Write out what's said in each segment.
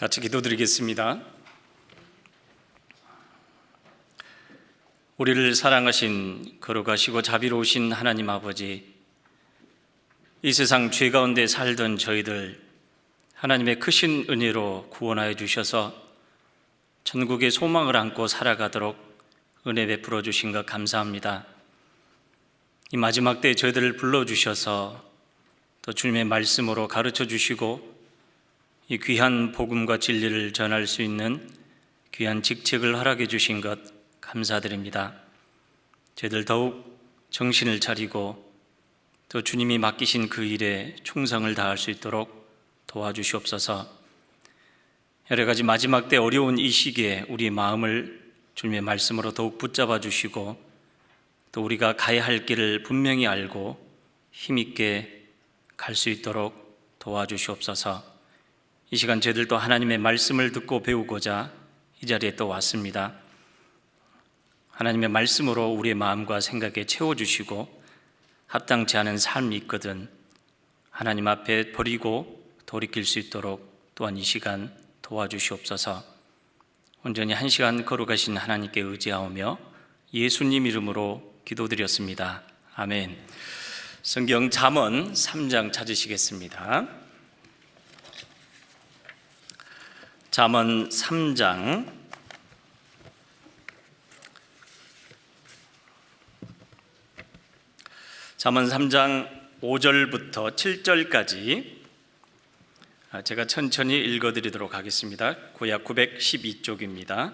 같이 기도드리겠습니다. 우리를 사랑하신 거룩하시고 자비로우신 하나님 아버지, 이 세상 죄 가운데 살던 저희들 하나님의 크신 은혜로 구원하여 주셔서 천국의 소망을 안고 살아가도록 은혜 베풀어 주신 것 감사합니다. 이 마지막 때에 저희들을 불러주셔서 또 주님의 말씀으로 가르쳐 주시고 이 귀한 복음과 진리를 전할 수 있는 귀한 직책을 허락해 주신 것 감사드립니다. 저희들 더욱 정신을 차리고 또 주님이 맡기신 그 일에 충성을 다할 수 있도록 도와주시옵소서. 여러 가지 마지막 때 어려운 이 시기에 우리의 마음을 주님의 말씀으로 더욱 붙잡아 주시고 또 우리가 가야 할 길을 분명히 알고 힘있게 갈 수 있도록 도와주시옵소서. 이 시간 저희들도 하나님의 말씀을 듣고 배우고자 이 자리에 또 왔습니다. 하나님의 말씀으로 우리의 마음과 생각에 채워주시고 합당치 않은 삶이 있거든 하나님 앞에 버리고 돌이킬 수 있도록 또한 이 시간 도와주시옵소서. 온전히 한 시간 거룩하신 하나님께 의지하오며 예수님 이름으로 기도드렸습니다. 아멘. 성경 잠언 3장 찾으시겠습니다. 잠언 3장 5절부터 7절까지 제가 천천히 읽어드리도록 하겠습니다. 구약 912쪽입니다.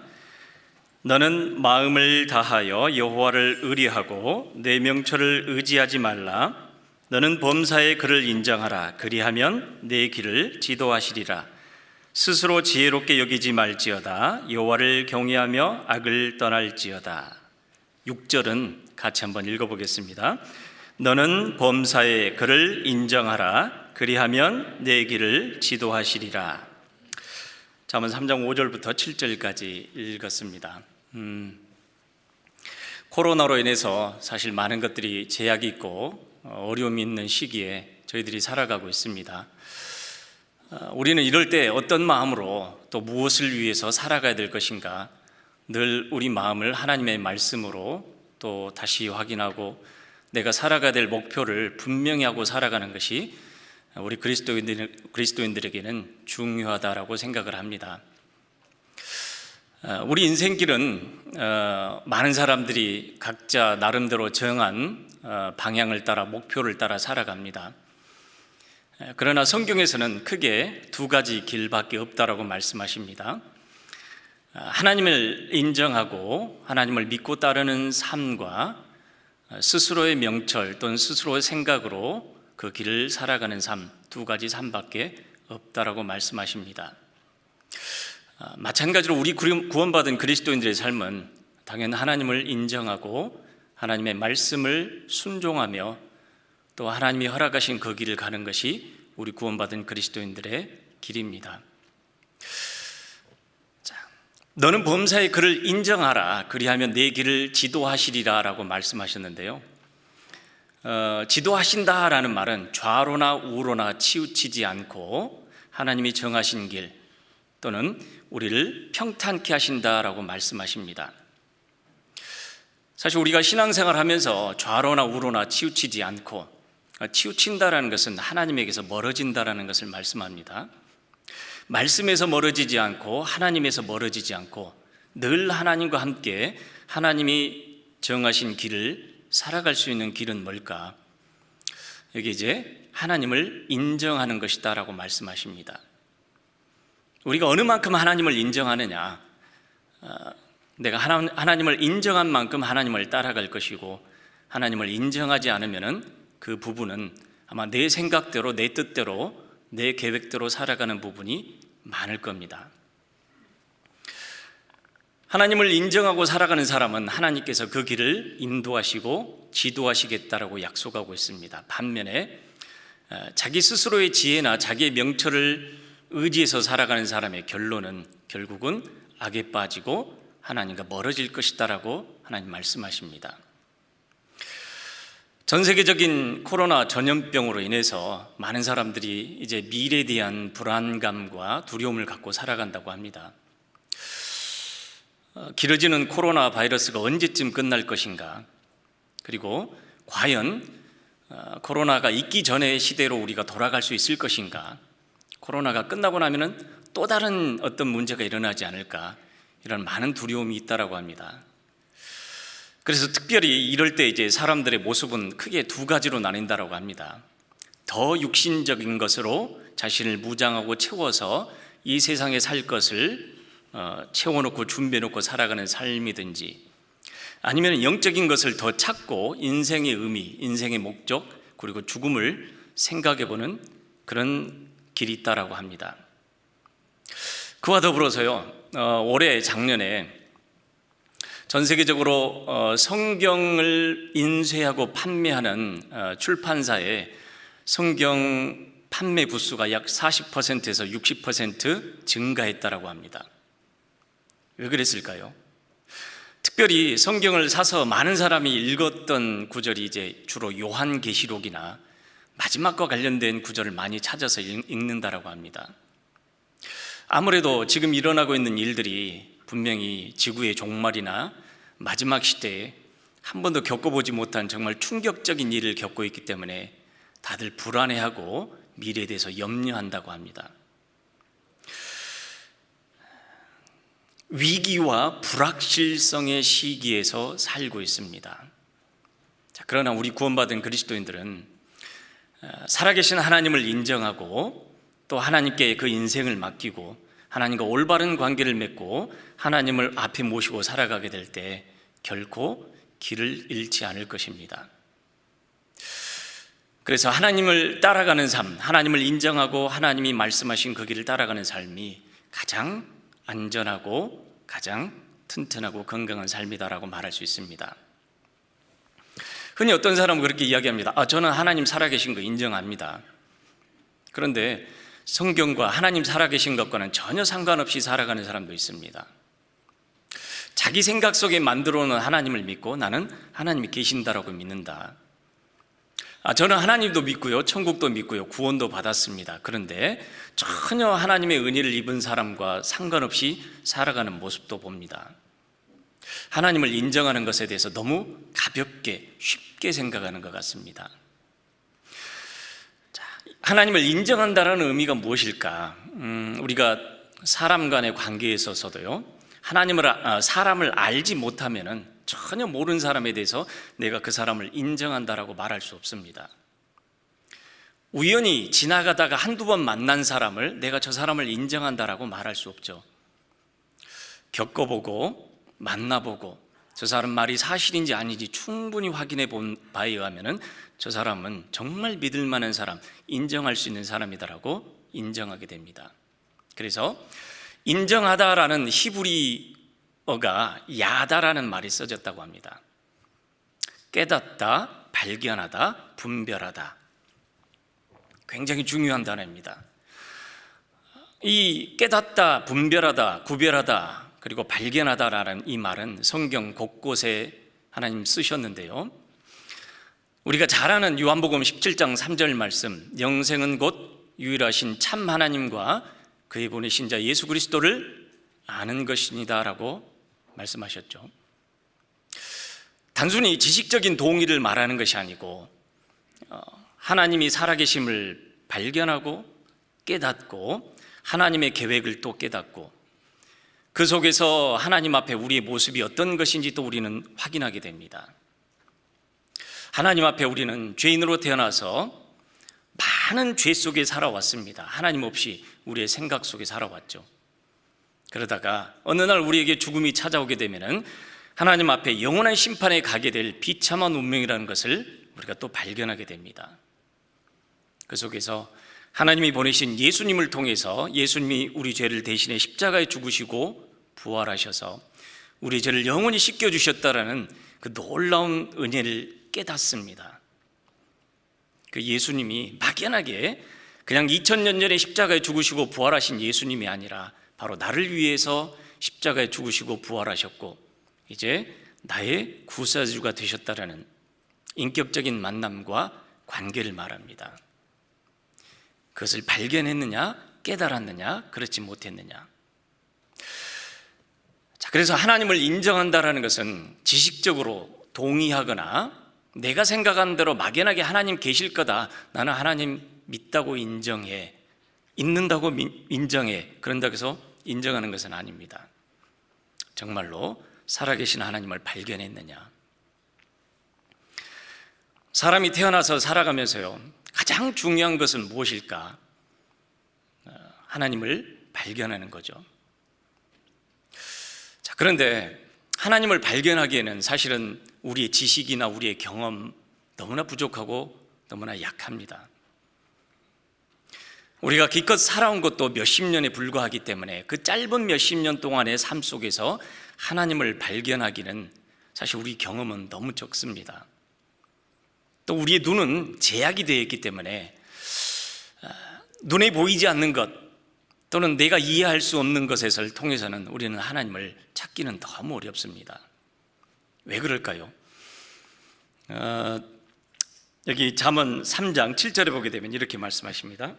너는 마음을 다하여 여호와를 의리하고 내 명철을 의지하지 말라. 너는 범사의 그를 인정하라. 그리하면 내 길을 지도하시리라. 스스로 지혜롭게 여기지 말지어다. 여호와를 경외하며 악을 떠날지어다. 6절은 같이 한번 읽어보겠습니다. 너는 범사의 그를 인정하라. 그리하면 내 길을 지도하시리라. 잠언 3장 5절부터 7절까지 읽었습니다. 코로나로 인해서 사실 많은 것들이 제약이 있고 어려움이 있는 시기에 저희들이 살아가고 있습니다. 우리는 이럴 때 어떤 마음으로 또 무엇을 위해서 살아가야 될 것인가 늘 우리 마음을 하나님의 말씀으로 또 다시 확인하고 내가 살아가야 될 목표를 분명히 하고 살아가는 것이 우리 그리스도인들에게는 중요하다라고 생각을 합니다. 우리 인생길은 많은 사람들이 각자 나름대로 정한 방향을 따라 목표를 따라 살아갑니다. 그러나 성경에서는 크게 두 가지 길밖에 없다라고 말씀하십니다. 하나님을 인정하고 하나님을 믿고 따르는 삶과 스스로의 명철 또는 스스로의 생각으로 그 길을 살아가는 삶, 두 가지 삶밖에 없다라고 말씀하십니다. 마찬가지로 우리 구원받은 그리스도인들의 삶은 당연히 하나님을 인정하고 하나님의 말씀을 순종하며 또 하나님이 허락하신 그 길을 가는 것이 우리 구원받은 그리스도인들의 길입니다. 자, 너는 범사의 그를 인정하라. 그리하면 내 길을 지도하시리라 라고 말씀하셨는데요. 지도하신다라는 말은 좌로나 우로나 치우치지 않고 하나님이 정하신 길 또는 우리를 평탄케 하신다라고 말씀하십니다. 사실 우리가 신앙생활 하면서 좌로나 우로나 치우치지 않고 치우친다라는 것은 하나님에게서 멀어진다라는 것을 말씀합니다. 말씀에서 멀어지지 않고 하나님에서 멀어지지 않고 늘 하나님과 함께 하나님이 정하신 길을 살아갈 수 있는 길은 뭘까? 여기 이제 하나님을 인정하는 것이다라고 말씀하십니다. 우리가 어느 만큼 하나님을 인정하느냐? 내가 하나님을 인정한 만큼 하나님을 따라갈 것이고 하나님을 인정하지 않으면은 그 부분은 아마 내 생각대로 내 뜻대로 내 계획대로 살아가는 부분이 많을 겁니다. 하나님을 인정하고 살아가는 사람은 하나님께서 그 길을 인도하시고 지도하시겠다라고 약속하고 있습니다. 반면에 자기 스스로의 지혜나 자기의 명철을 의지해서 살아가는 사람의 결론은 결국은 악에 빠지고 하나님과 멀어질 것이다라고 하나님 말씀하십니다. 전 세계적인 코로나 전염병으로 인해서 많은 사람들이 이제 미래에 대한 불안감과 두려움을 갖고 살아간다고 합니다. 길어지는 코로나 바이러스가 언제쯤 끝날 것인가? 그리고 과연 코로나가 있기 전의 시대로 우리가 돌아갈 수 있을 것인가? 코로나가 끝나고 나면은 또 다른 어떤 문제가 일어나지 않을까? 이런 많은 두려움이 있다라고 합니다. 그래서 특별히 이럴 때 이제 사람들의 모습은 크게 두 가지로 나뉜다라고 합니다. 더 육신적인 것으로 자신을 무장하고 채워서 이 세상에 살 것을 채워놓고 준비해놓고 살아가는 삶이든지, 아니면 영적인 것을 더 찾고 인생의 의미, 인생의 목적, 그리고 죽음을 생각해보는 그런 길이 있다라고 합니다. 그와 더불어서요, 올해 작년에 전 세계적으로 성경을 인쇄하고 판매하는 출판사의 성경 판매 부수가 약 40%에서 60% 증가했다라고 합니다. 왜 그랬을까요? 특별히 성경을 사서 많은 사람이 읽었던 구절이 이제 주로 요한계시록이나 마지막과 관련된 구절을 많이 찾아서 읽는다라고 합니다. 아무래도 지금 일어나고 있는 일들이 분명히 지구의 종말이나 마지막 시대에 한 번도 겪어보지 못한 정말 충격적인 일을 겪고 있기 때문에 다들 불안해하고 미래에 대해서 염려한다고 합니다. 위기와 불확실성의 시기에서 살고 있습니다. 그러나 우리 구원받은 그리스도인들은 살아계신 하나님을 인정하고 또 하나님께 그 인생을 맡기고 하나님과 올바른 관계를 맺고 하나님을 앞에 모시고 살아가게 될 때 결코 길을 잃지 않을 것입니다. 그래서 하나님을 따라가는 삶, 하나님을 인정하고 하나님이 말씀하신 그 길을 따라가는 삶이 가장 안전하고 가장 튼튼하고 건강한 삶이다라고 말할 수 있습니다. 흔히 어떤 사람은 그렇게 이야기합니다. 저는 하나님 살아계신 거 인정합니다. 그런데 성경과 하나님 살아계신 것과는 전혀 상관없이 살아가는 사람도 있습니다. 자기 생각 속에 만들어 놓은 하나님을 믿고 나는 하나님이 계신다라고 믿는다. 저는 하나님도 믿고요, 천국도 믿고요, 구원도 받았습니다. 그런데 전혀 하나님의 은혜를 입은 사람과 상관없이 살아가는 모습도 봅니다. 하나님을 인정하는 것에 대해서 너무 가볍게 쉽게 생각하는 것 같습니다. 하나님을 인정한다는 의미가 무엇일까? 우리가 사람 간의 관계에 있어서도요, 사람을 알지 못하면은 전혀 모르는 사람에 대해서 내가 그 사람을 인정한다라고 말할 수 없습니다. 우연히 지나가다가 한두 번 만난 사람을 내가 저 사람을 인정한다라고 말할 수 없죠. 겪어보고 만나보고 저 사람 말이 사실인지 아닌지 충분히 확인해 본 바에 의하면은 저 사람은 정말 믿을 만한 사람, 인정할 수 있는 사람이다라고 인정하게 됩니다. 그래서 인정하다라는 히브리어가 야다라는 말이 써졌다고 합니다. 깨닫다, 발견하다, 분별하다. 굉장히 중요한 단어입니다. 이 깨닫다, 분별하다, 구별하다, 그리고 발견하다라는 이 말은 성경 곳곳에 하나님 쓰셨는데요, 우리가 잘 아는 요한복음 17장 3절 말씀, 영생은 곧 유일하신 참 하나님과 그의 보내신 자 예수 그리스도를 아는 것이니다 라고 말씀하셨죠. 단순히 지식적인 동의를 말하는 것이 아니고 하나님이 살아계심을 발견하고 깨닫고 하나님의 계획을 또 깨닫고 그 속에서 하나님 앞에 우리의 모습이 어떤 것인지 또 우리는 확인하게 됩니다. 하나님 앞에 우리는 죄인으로 태어나서 많은 죄 속에 살아왔습니다. 하나님 없이 우리의 생각 속에 살아왔죠. 그러다가 어느 날 우리에게 죽음이 찾아오게 되면은 하나님 앞에 영원한 심판에 가게 될 비참한 운명이라는 것을 우리가 또 발견하게 됩니다. 그 속에서 하나님이 보내신 예수님을 통해서 예수님이 우리 죄를 대신해 십자가에 죽으시고 부활하셔서 우리 죄를 영원히 씻겨주셨다라는 그 놀라운 은혜를 깨닫습니다. 그 예수님이 막연하게 그냥 2000년 전에 십자가에 죽으시고 부활하신 예수님이 아니라 바로 나를 위해서 십자가에 죽으시고 부활하셨고 이제 나의 구세주가 되셨다라는 인격적인 만남과 관계를 말합니다. 그것을 발견했느냐, 깨달았느냐, 그렇지 못했느냐. 자, 그래서 하나님을 인정한다라는 것은 지식적으로 동의하거나 내가 생각한 대로 막연하게 하나님 계실 거다, 나는 하나님 믿다고 인정해, 있는다고 인정해, 그런다고 해서 인정하는 것은 아닙니다. 정말로 살아계신 하나님을 발견했느냐. 사람이 태어나서 살아가면서요, 가장 중요한 것은 무엇일까? 하나님을 발견하는 거죠. 자, 그런데 하나님을 발견하기에는 사실은 우리의 지식이나 우리의 경험 너무나 부족하고 너무나 약합니다. 우리가 기껏 살아온 것도 몇십 년에 불과하기 때문에 그 짧은 몇십 년 동안의 삶 속에서 하나님을 발견하기는 사실 우리 경험은 너무 적습니다. 또 우리의 눈은 제약이 되어 있기 때문에 눈에 보이지 않는 것 또는 내가 이해할 수 없는 것을 통해서는 우리는 하나님을 찾기는 너무 어렵습니다. 왜 그럴까요? 여기 잠언 3장 7절에 보게 되면 이렇게 말씀하십니다.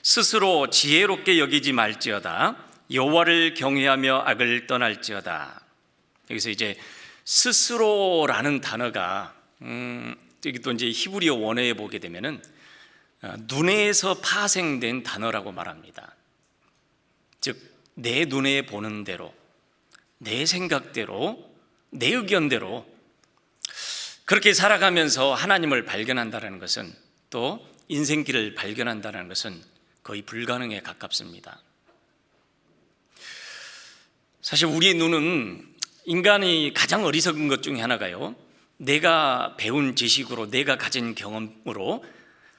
스스로 지혜롭게 여기지 말지어다, 여호와를 경외하며 악을 떠날지어다. 여기서 이제 스스로라는 단어가 여기 또 이제 히브리어 원어에 보게 되면은 눈에서 파생된 단어라고 말합니다. 즉 내 눈에 보는 대로, 내 생각대로, 내 의견대로 그렇게 살아가면서 하나님을 발견한다는 것은, 또 인생길을 발견한다는 것은 거의 불가능에 가깝습니다. 사실 우리의 눈은 인간이 가장 어리석은 것 중에 하나가요, 내가 배운 지식으로, 내가 가진 경험으로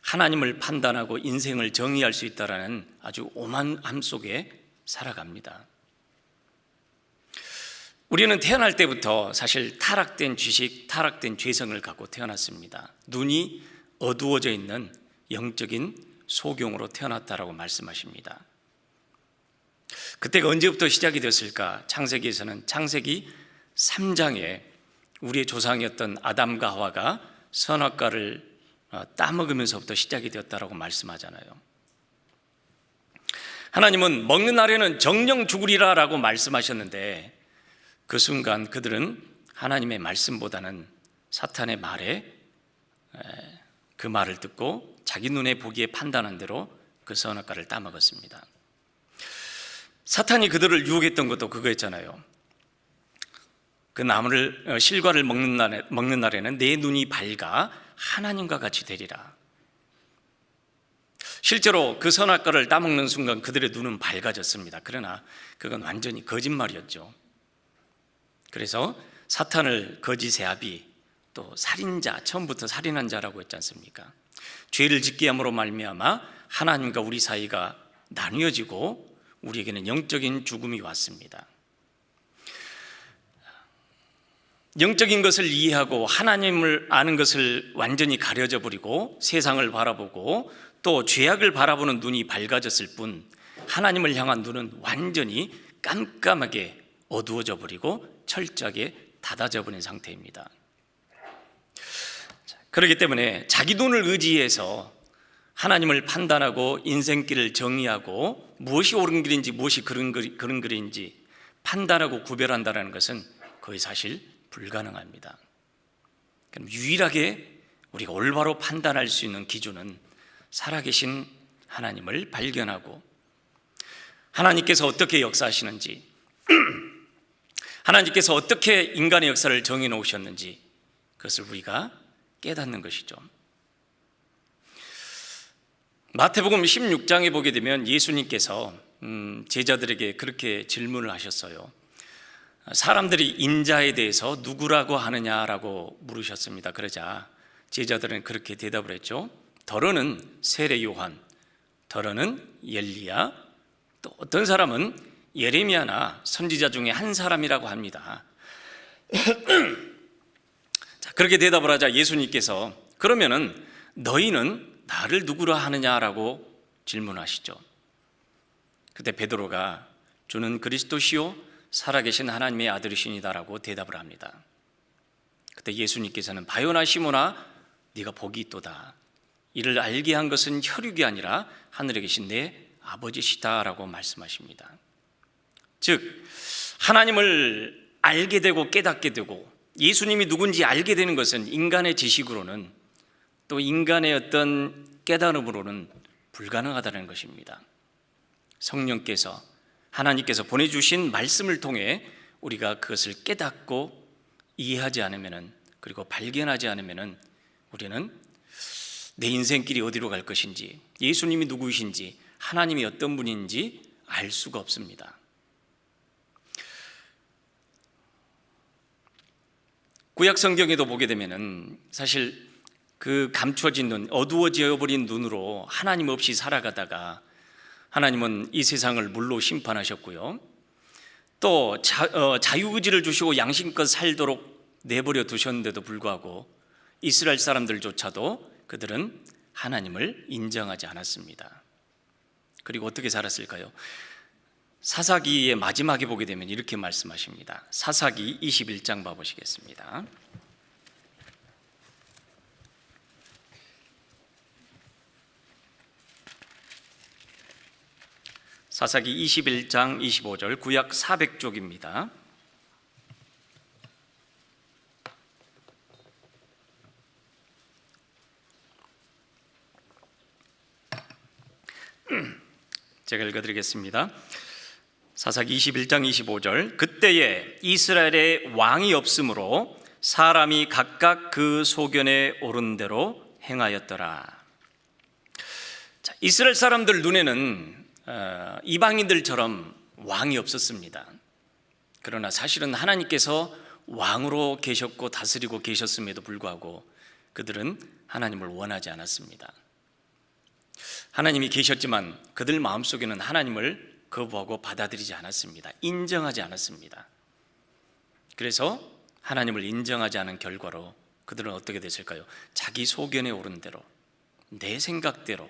하나님을 판단하고 인생을 정의할 수 있다는 아주 오만함 속에 살아갑니다. 우리는 태어날 때부터 사실 타락된 지식, 타락된 죄성을 갖고 태어났습니다. 눈이 어두워져 있는 영적인 소경으로 태어났다라고 말씀하십니다. 그때가 언제부터 시작이 됐을까? 창세기에서는 창세기 3장에 우리의 조상이었던 아담과 하와가 선악과를 따먹으면서부터 시작이 되었다라고 말씀하잖아요. 하나님은 먹는 날에는 정령 죽으리라 라고 말씀하셨는데 그 순간 그들은 하나님의 말씀보다는 사탄의 말에 그 말을 듣고 자기 눈에 보기에 판단한 대로 그 선악과를 따먹었습니다. 사탄이 그들을 유혹했던 것도 그거였잖아요. 그 나무를, 실과를 먹는 날에는 내 눈이 밝아 하나님과 같이 되리라. 실제로 그 선악과를 따먹는 순간 그들의 눈은 밝아졌습니다. 그러나 그건 완전히 거짓말이었죠. 그래서 사탄을 거짓의 아비, 또 살인자, 처음부터 살인한 자라고 했지 않습니까? 죄를 짓게 함으로 말미암아 하나님과 우리 사이가 나뉘어지고 우리에게는 영적인 죽음이 왔습니다. 영적인 것을 이해하고 하나님을 아는 것을 완전히 가려져 버리고 세상을 바라보고 또 죄악을 바라보는 눈이 밝아졌을 뿐 하나님을 향한 눈은 완전히 깜깜하게 어두워져 버리고 철저하게 닫아져 버린 상태입니다. 그렇기 때문에 자기 눈을 의지해서 하나님을 판단하고 인생길을 정의하고 무엇이 옳은 길인지 무엇이 그른 길인지 판단하고 구별한다는 것은 거의 사실 불가능합니다. 그럼 유일하게 우리가 올바로 판단할 수 있는 기준은 살아계신 하나님을 발견하고 하나님께서 어떻게 역사하시는지 하나님께서 어떻게 인간의 역사를 정해 놓으셨는지 그것을 우리가 깨닫는 것이죠. 마태복음 16장에 보게 되면 예수님께서 제자들에게 그렇게 질문을 하셨어요. 사람들이 인자에 대해서 누구라고 하느냐라고 물으셨습니다. 그러자 제자들은 그렇게 대답을 했죠. 더러는 세례 요한, 더러는 엘리야, 또 어떤 사람은 예레미야나 선지자 중에 한 사람이라고 합니다. 자, 그렇게 대답을 하자 예수님께서 그러면은 너희는 나를 누구라 하느냐라고 질문하시죠. 그때 베드로가 주는 그리스도시요 살아계신 하나님의 아들이시니다라고 대답을 합니다. 그때 예수님께서는 바요나 시몬아 네가 복이 있도다. 이를 알게 한 것은 혈육이 아니라 하늘에 계신 내 아버지시다라고 말씀하십니다. 즉 하나님을 알게 되고 깨닫게 되고 예수님이 누군지 알게 되는 것은 인간의 지식으로는 또 인간의 어떤 깨달음으로는 불가능하다는 것입니다. 성령께서 하나님께서 보내주신 말씀을 통해 우리가 그것을 깨닫고 이해하지 않으면 그리고 발견하지 않으면 우리는 내 인생길이 어디로 갈 것인지 예수님이 누구이신지 하나님이 어떤 분인지 알 수가 없습니다. 구약 성경에도 보게 되면은 사실 그 감춰진 눈, 어두워져 버린 눈으로 하나님 없이 살아가다가 하나님은 이 세상을 물로 심판하셨고요. 또 자유의지를 주시고 양심껏 살도록 내버려 두셨는데도 불구하고 이스라엘 사람들조차도 그들은 하나님을 인정하지 않았습니다. 그리고 어떻게 살았을까요? 사사기의 마지막에 보게 되면 이렇게 말씀하십니다. 사사기 21장 봐보시겠습니다. 사사기 21장 25절 구약 400쪽입니다. 제가 읽어드리겠습니다. 사사기 21장 25절 그때에 이스라엘에 왕이 없으므로 사람이 각각 그 소견에 오른 대로 행하였더라. 자, 이스라엘 사람들 눈에는 이방인들처럼 왕이 없었습니다. 그러나 사실은 하나님께서 왕으로 계셨고 다스리고 계셨음에도 불구하고 그들은 하나님을 원하지 않았습니다. 하나님이 계셨지만 그들 마음속에는 하나님을 거부하고 받아들이지 않았습니다. 인정하지 않았습니다. 그래서 하나님을 인정하지 않은 결과로 그들은 어떻게 됐을까요? 자기 소견에 오른 대로, 내 생각대로,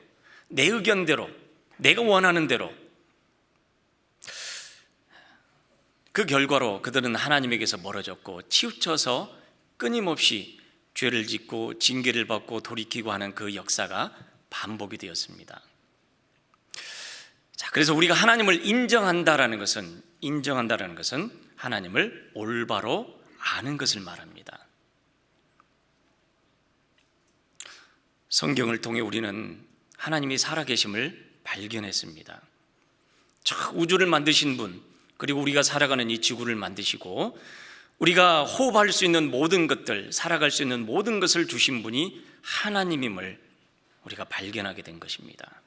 내 의견대로, 내가 원하는 대로, 그 결과로 그들은 하나님에게서 멀어졌고 치우쳐서 끊임없이 죄를 짓고 징계를 받고 돌이키고 하는 그 역사가 반복이 되었습니다. 자, 그래서 우리가 하나님을 인정한다라는 것은 하나님을 올바로 아는 것을 말합니다. 성경을 통해 우리는 하나님이 살아계심을 발견했습니다. 저 우주를 만드신 분, 그리고 우리가 살아가는 이 지구를 만드시고 우리가 호흡할 수 있는 모든 것들, 살아갈 수 있는 모든 것을 주신 분이 하나님임을 우리가 발견하게 된 것입니다.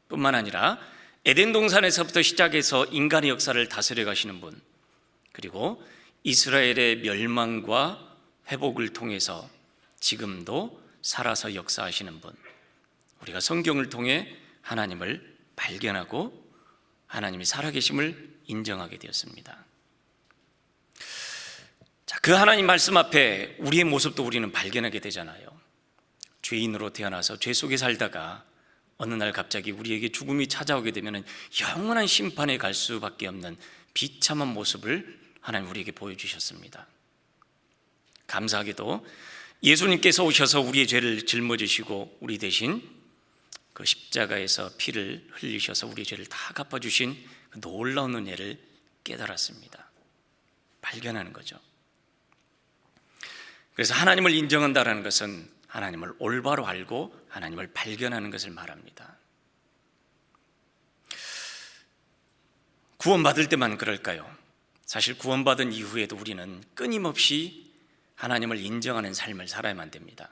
뿐만 아니라 에덴 동산에서부터 시작해서 인간의 역사를 다스려 가시는 분, 그리고 이스라엘의 멸망과 회복을 통해서 지금도 살아서 역사하시는 분, 우리가 성경을 통해 하나님을 발견하고 하나님이 살아계심을 인정하게 되었습니다. 자, 그 하나님 말씀 앞에 우리의 모습도 우리는 발견하게 되잖아요. 죄인으로 태어나서 죄 속에 살다가 어느 날 갑자기 우리에게 죽음이 찾아오게 되면 영원한 심판에 갈 수밖에 없는 비참한 모습을 하나님 우리에게 보여주셨습니다. 감사하게도 예수님께서 오셔서 우리의 죄를 짊어지시고 우리 대신 그 십자가에서 피를 흘리셔서 우리의 죄를 다 갚아주신 그 놀라운 은혜를 깨달았습니다. 발견하는 거죠. 그래서 하나님을 인정한다는 것은 하나님을 올바로 알고 하나님을 발견하는 것을 말합니다. 구원받을 때만 그럴까요? 사실 구원받은 이후에도 우리는 끊임없이 하나님을 인정하는 삶을 살아야만 됩니다.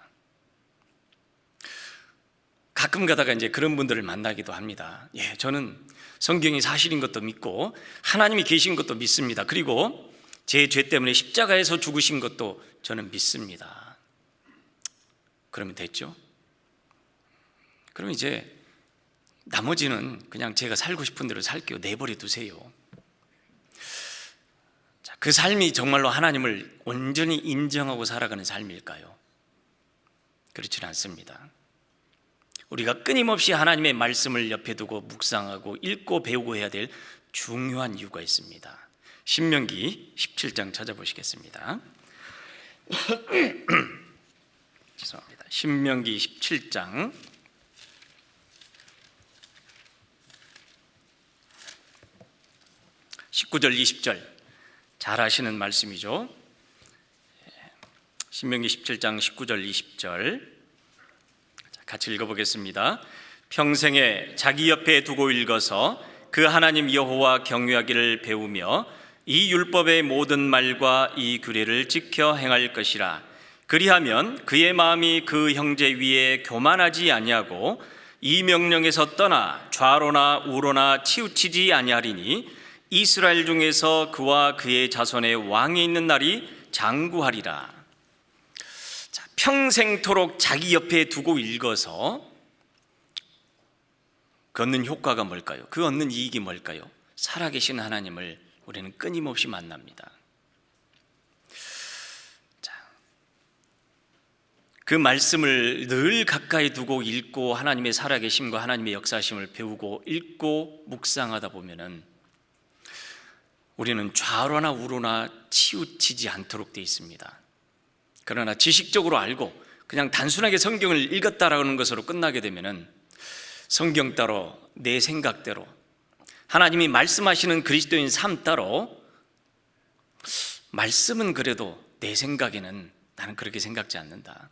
가끔 가다가 이제 그런 분들을 만나기도 합니다. 예, 저는 성경이 사실인 것도 믿고 하나님이 계신 것도 믿습니다. 그리고 제 죄 때문에 십자가에서 죽으신 것도 저는 믿습니다. 그러면 됐죠? 그럼 이제 나머지는 그냥 제가 살고 싶은 대로 살게요. 내버려 두세요. 자, 그 삶이 정말로 하나님을 온전히 인정하고 살아가는 삶일까요? 그렇지는 않습니다. 우리가 끊임없이 하나님의 말씀을 옆에 두고 묵상하고 읽고 배우고 해야 될 중요한 이유가 있습니다. 신명기 17장 찾아보시겠습니다. 죄송합니다. 신명기 17장 19절 20절 잘 아시는 말씀이죠. 신명기 17장 19절 20절 같이 읽어보겠습니다. 평생에 자기 옆에 두고 읽어서 그 하나님 여호와 경외하기를 배우며 이 율법의 모든 말과 이 규례를 지켜 행할 것이라. 그리하면 그의 마음이 그 형제 위에 교만하지 아니하고 이 명령에서 떠나 좌로나 우로나 치우치지 아니하리니 이스라엘 중에서 그와 그의 자손의 왕이 있는 날이 장구하리라. 자, 평생토록 자기 옆에 두고 읽어서 그 얻는 효과가 뭘까요? 그 얻는 이익이 뭘까요? 살아계신 하나님을 우리는 끊임없이 만납니다. 자, 그 말씀을 늘 가까이 두고 읽고 하나님의 살아계심과 하나님의 역사심을 배우고 읽고 묵상하다 보면은 우리는 좌로나 우로나 치우치지 않도록 되어 있습니다. 그러나 지식적으로 알고 그냥 단순하게 성경을 읽었다라는 것으로 끝나게 되면은 성경 따로 내 생각대로 하나님이 말씀하시는 그리스도인 삶 따로 말씀은 그래도 내 생각에는 나는 그렇게 생각지 않는다.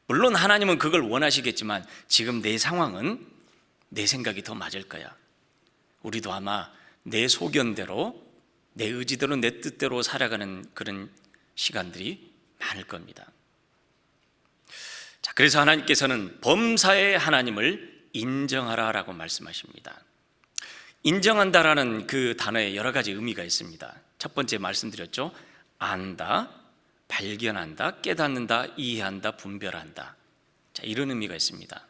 물론 하나님은 그걸 원하시겠지만 지금 내 상황은 내 생각이 더 맞을 거야. 우리도 아마 내 소견대로 내 의지대로 내 뜻대로 살아가는 그런 시간들이 많을 겁니다. 자, 그래서 하나님께서는 범사의 하나님을 인정하라라고 말씀하십니다. 인정한다라는 그 단어에 여러 가지 의미가 있습니다. 첫 번째 말씀드렸죠. 안다, 발견한다, 깨닫는다, 이해한다, 분별한다. 자, 이런 의미가 있습니다.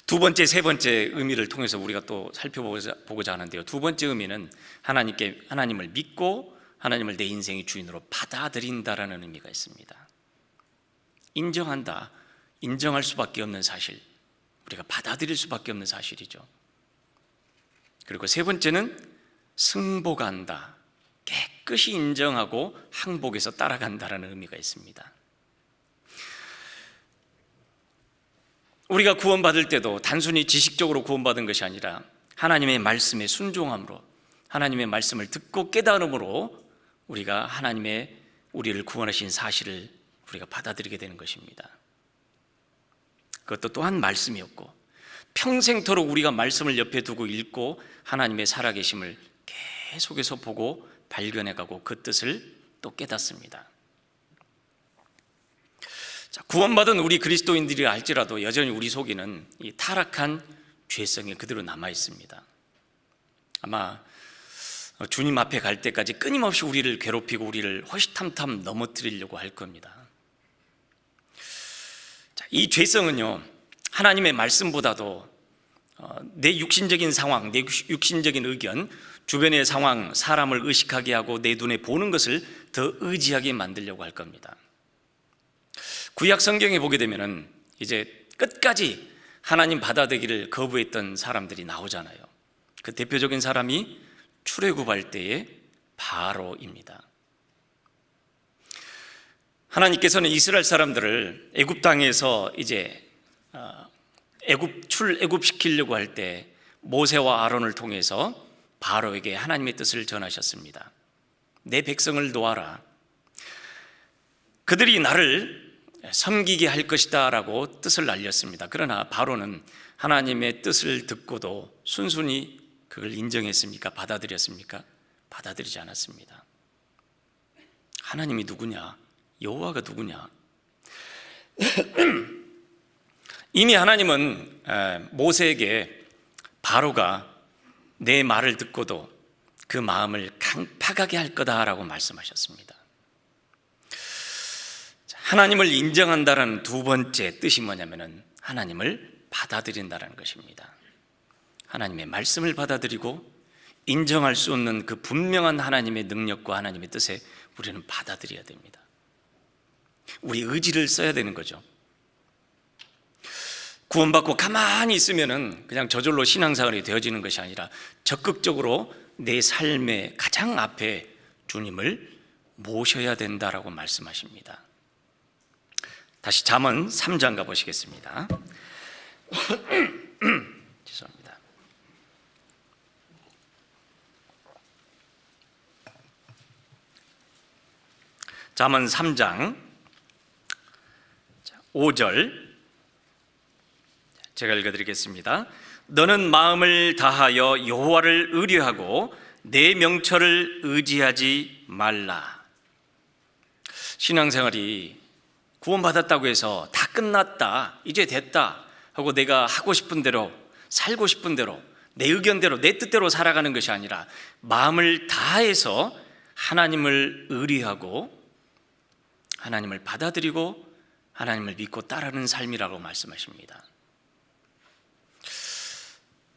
두 번째, 세 번째 의미를 통해서 우리가 또 살펴보고자 하는데요. 두 번째 의미는 하나님을 믿고 하나님을 내 인생의 주인으로 받아들인다라는 의미가 있습니다. 인정한다, 인정할 수밖에 없는 사실, 우리가 받아들일 수밖에 없는 사실이죠. 그리고 세 번째는 승복한다, 깨끗이 인정하고 항복해서 따라간다라는 의미가 있습니다. 우리가 구원받을 때도 단순히 지식적으로 구원받은 것이 아니라 하나님의 말씀에 순종함으로 하나님의 말씀을 듣고 깨달음으로 우리가 하나님의 우리를 구원하신 사실을 우리가 받아들이게 되는 것입니다. 그것도 또한 말씀이었고 평생토록 우리가 말씀을 옆에 두고 읽고 하나님의 살아계심을 계속해서 보고 발견해가고 그 뜻을 또 깨닫습니다. 자, 구원받은 우리 그리스도인들이 알지라도 여전히 우리 속에는 이 타락한 죄성이 그대로 남아 있습니다. 아마 주님 앞에 갈 때까지 끊임없이 우리를 괴롭히고 우리를 호시탐탐 넘어뜨리려고 할 겁니다. 자, 이 죄성은요, 하나님의 말씀보다도 내 육신적인 상황, 내 육신적인 의견, 주변의 상황, 사람을 의식하게 하고 내 눈에 보는 것을 더 의지하게 만들려고 할 겁니다. 구약 성경에 보게 되면은 이제 끝까지 하나님 받아들이기를 거부했던 사람들이 나오잖아요. 그 대표적인 사람이 출애굽할 때의 바로입니다. 하나님께서는 이스라엘 사람들을 애굽 땅에서 이제 출애굽시키려고 할 때 모세와 아론을 통해서 바로에게 하나님의 뜻을 전하셨습니다. 내 백성을 놓아라. 그들이 나를 섬기게 할 것이다 라고 뜻을 알렸습니다. 그러나 바로는 하나님의 뜻을 듣고도 순순히 그걸 인정했습니까? 받아들였습니까? 받아들이지 않았습니다. 하나님이 누구냐? 여호와가 누구냐? 이미 하나님은 모세에게 바로가 내 말을 듣고도 그 마음을 강팍하게 할 거다라고 말씀하셨습니다. 하나님을 인정한다는 두 번째 뜻이 뭐냐면은 하나님을 받아들인다는 것입니다. 하나님의 말씀을 받아들이고 인정할 수 없는 그 분명한 하나님의 능력과 하나님의 뜻에 우리는 받아들여야 됩니다. 우리 의지를 써야 되는 거죠. 구원받고 가만히 있으면은 그냥 저절로 신앙생활이 되어지는 것이 아니라 적극적으로 내 삶의 가장 앞에 주님을 모셔야 된다라고 말씀하십니다. 다시 잠언 3장 가보시겠습니다. 죄송합니다. 잠언 3장 5절 제가 읽어드리겠습니다. 너는 마음을 다하여 여호와를 의뢰하고 내 명철을 의지하지 말라. 신앙생활이 구원받았다고 해서 다 끝났다, 이제 됐다 하고 내가 하고 싶은 대로, 살고 싶은 대로, 내 의견대로, 내 뜻대로 살아가는 것이 아니라 마음을 다해서 하나님을 의뢰하고 하나님을 받아들이고 하나님을 믿고 따르는 삶이라고 말씀하십니다.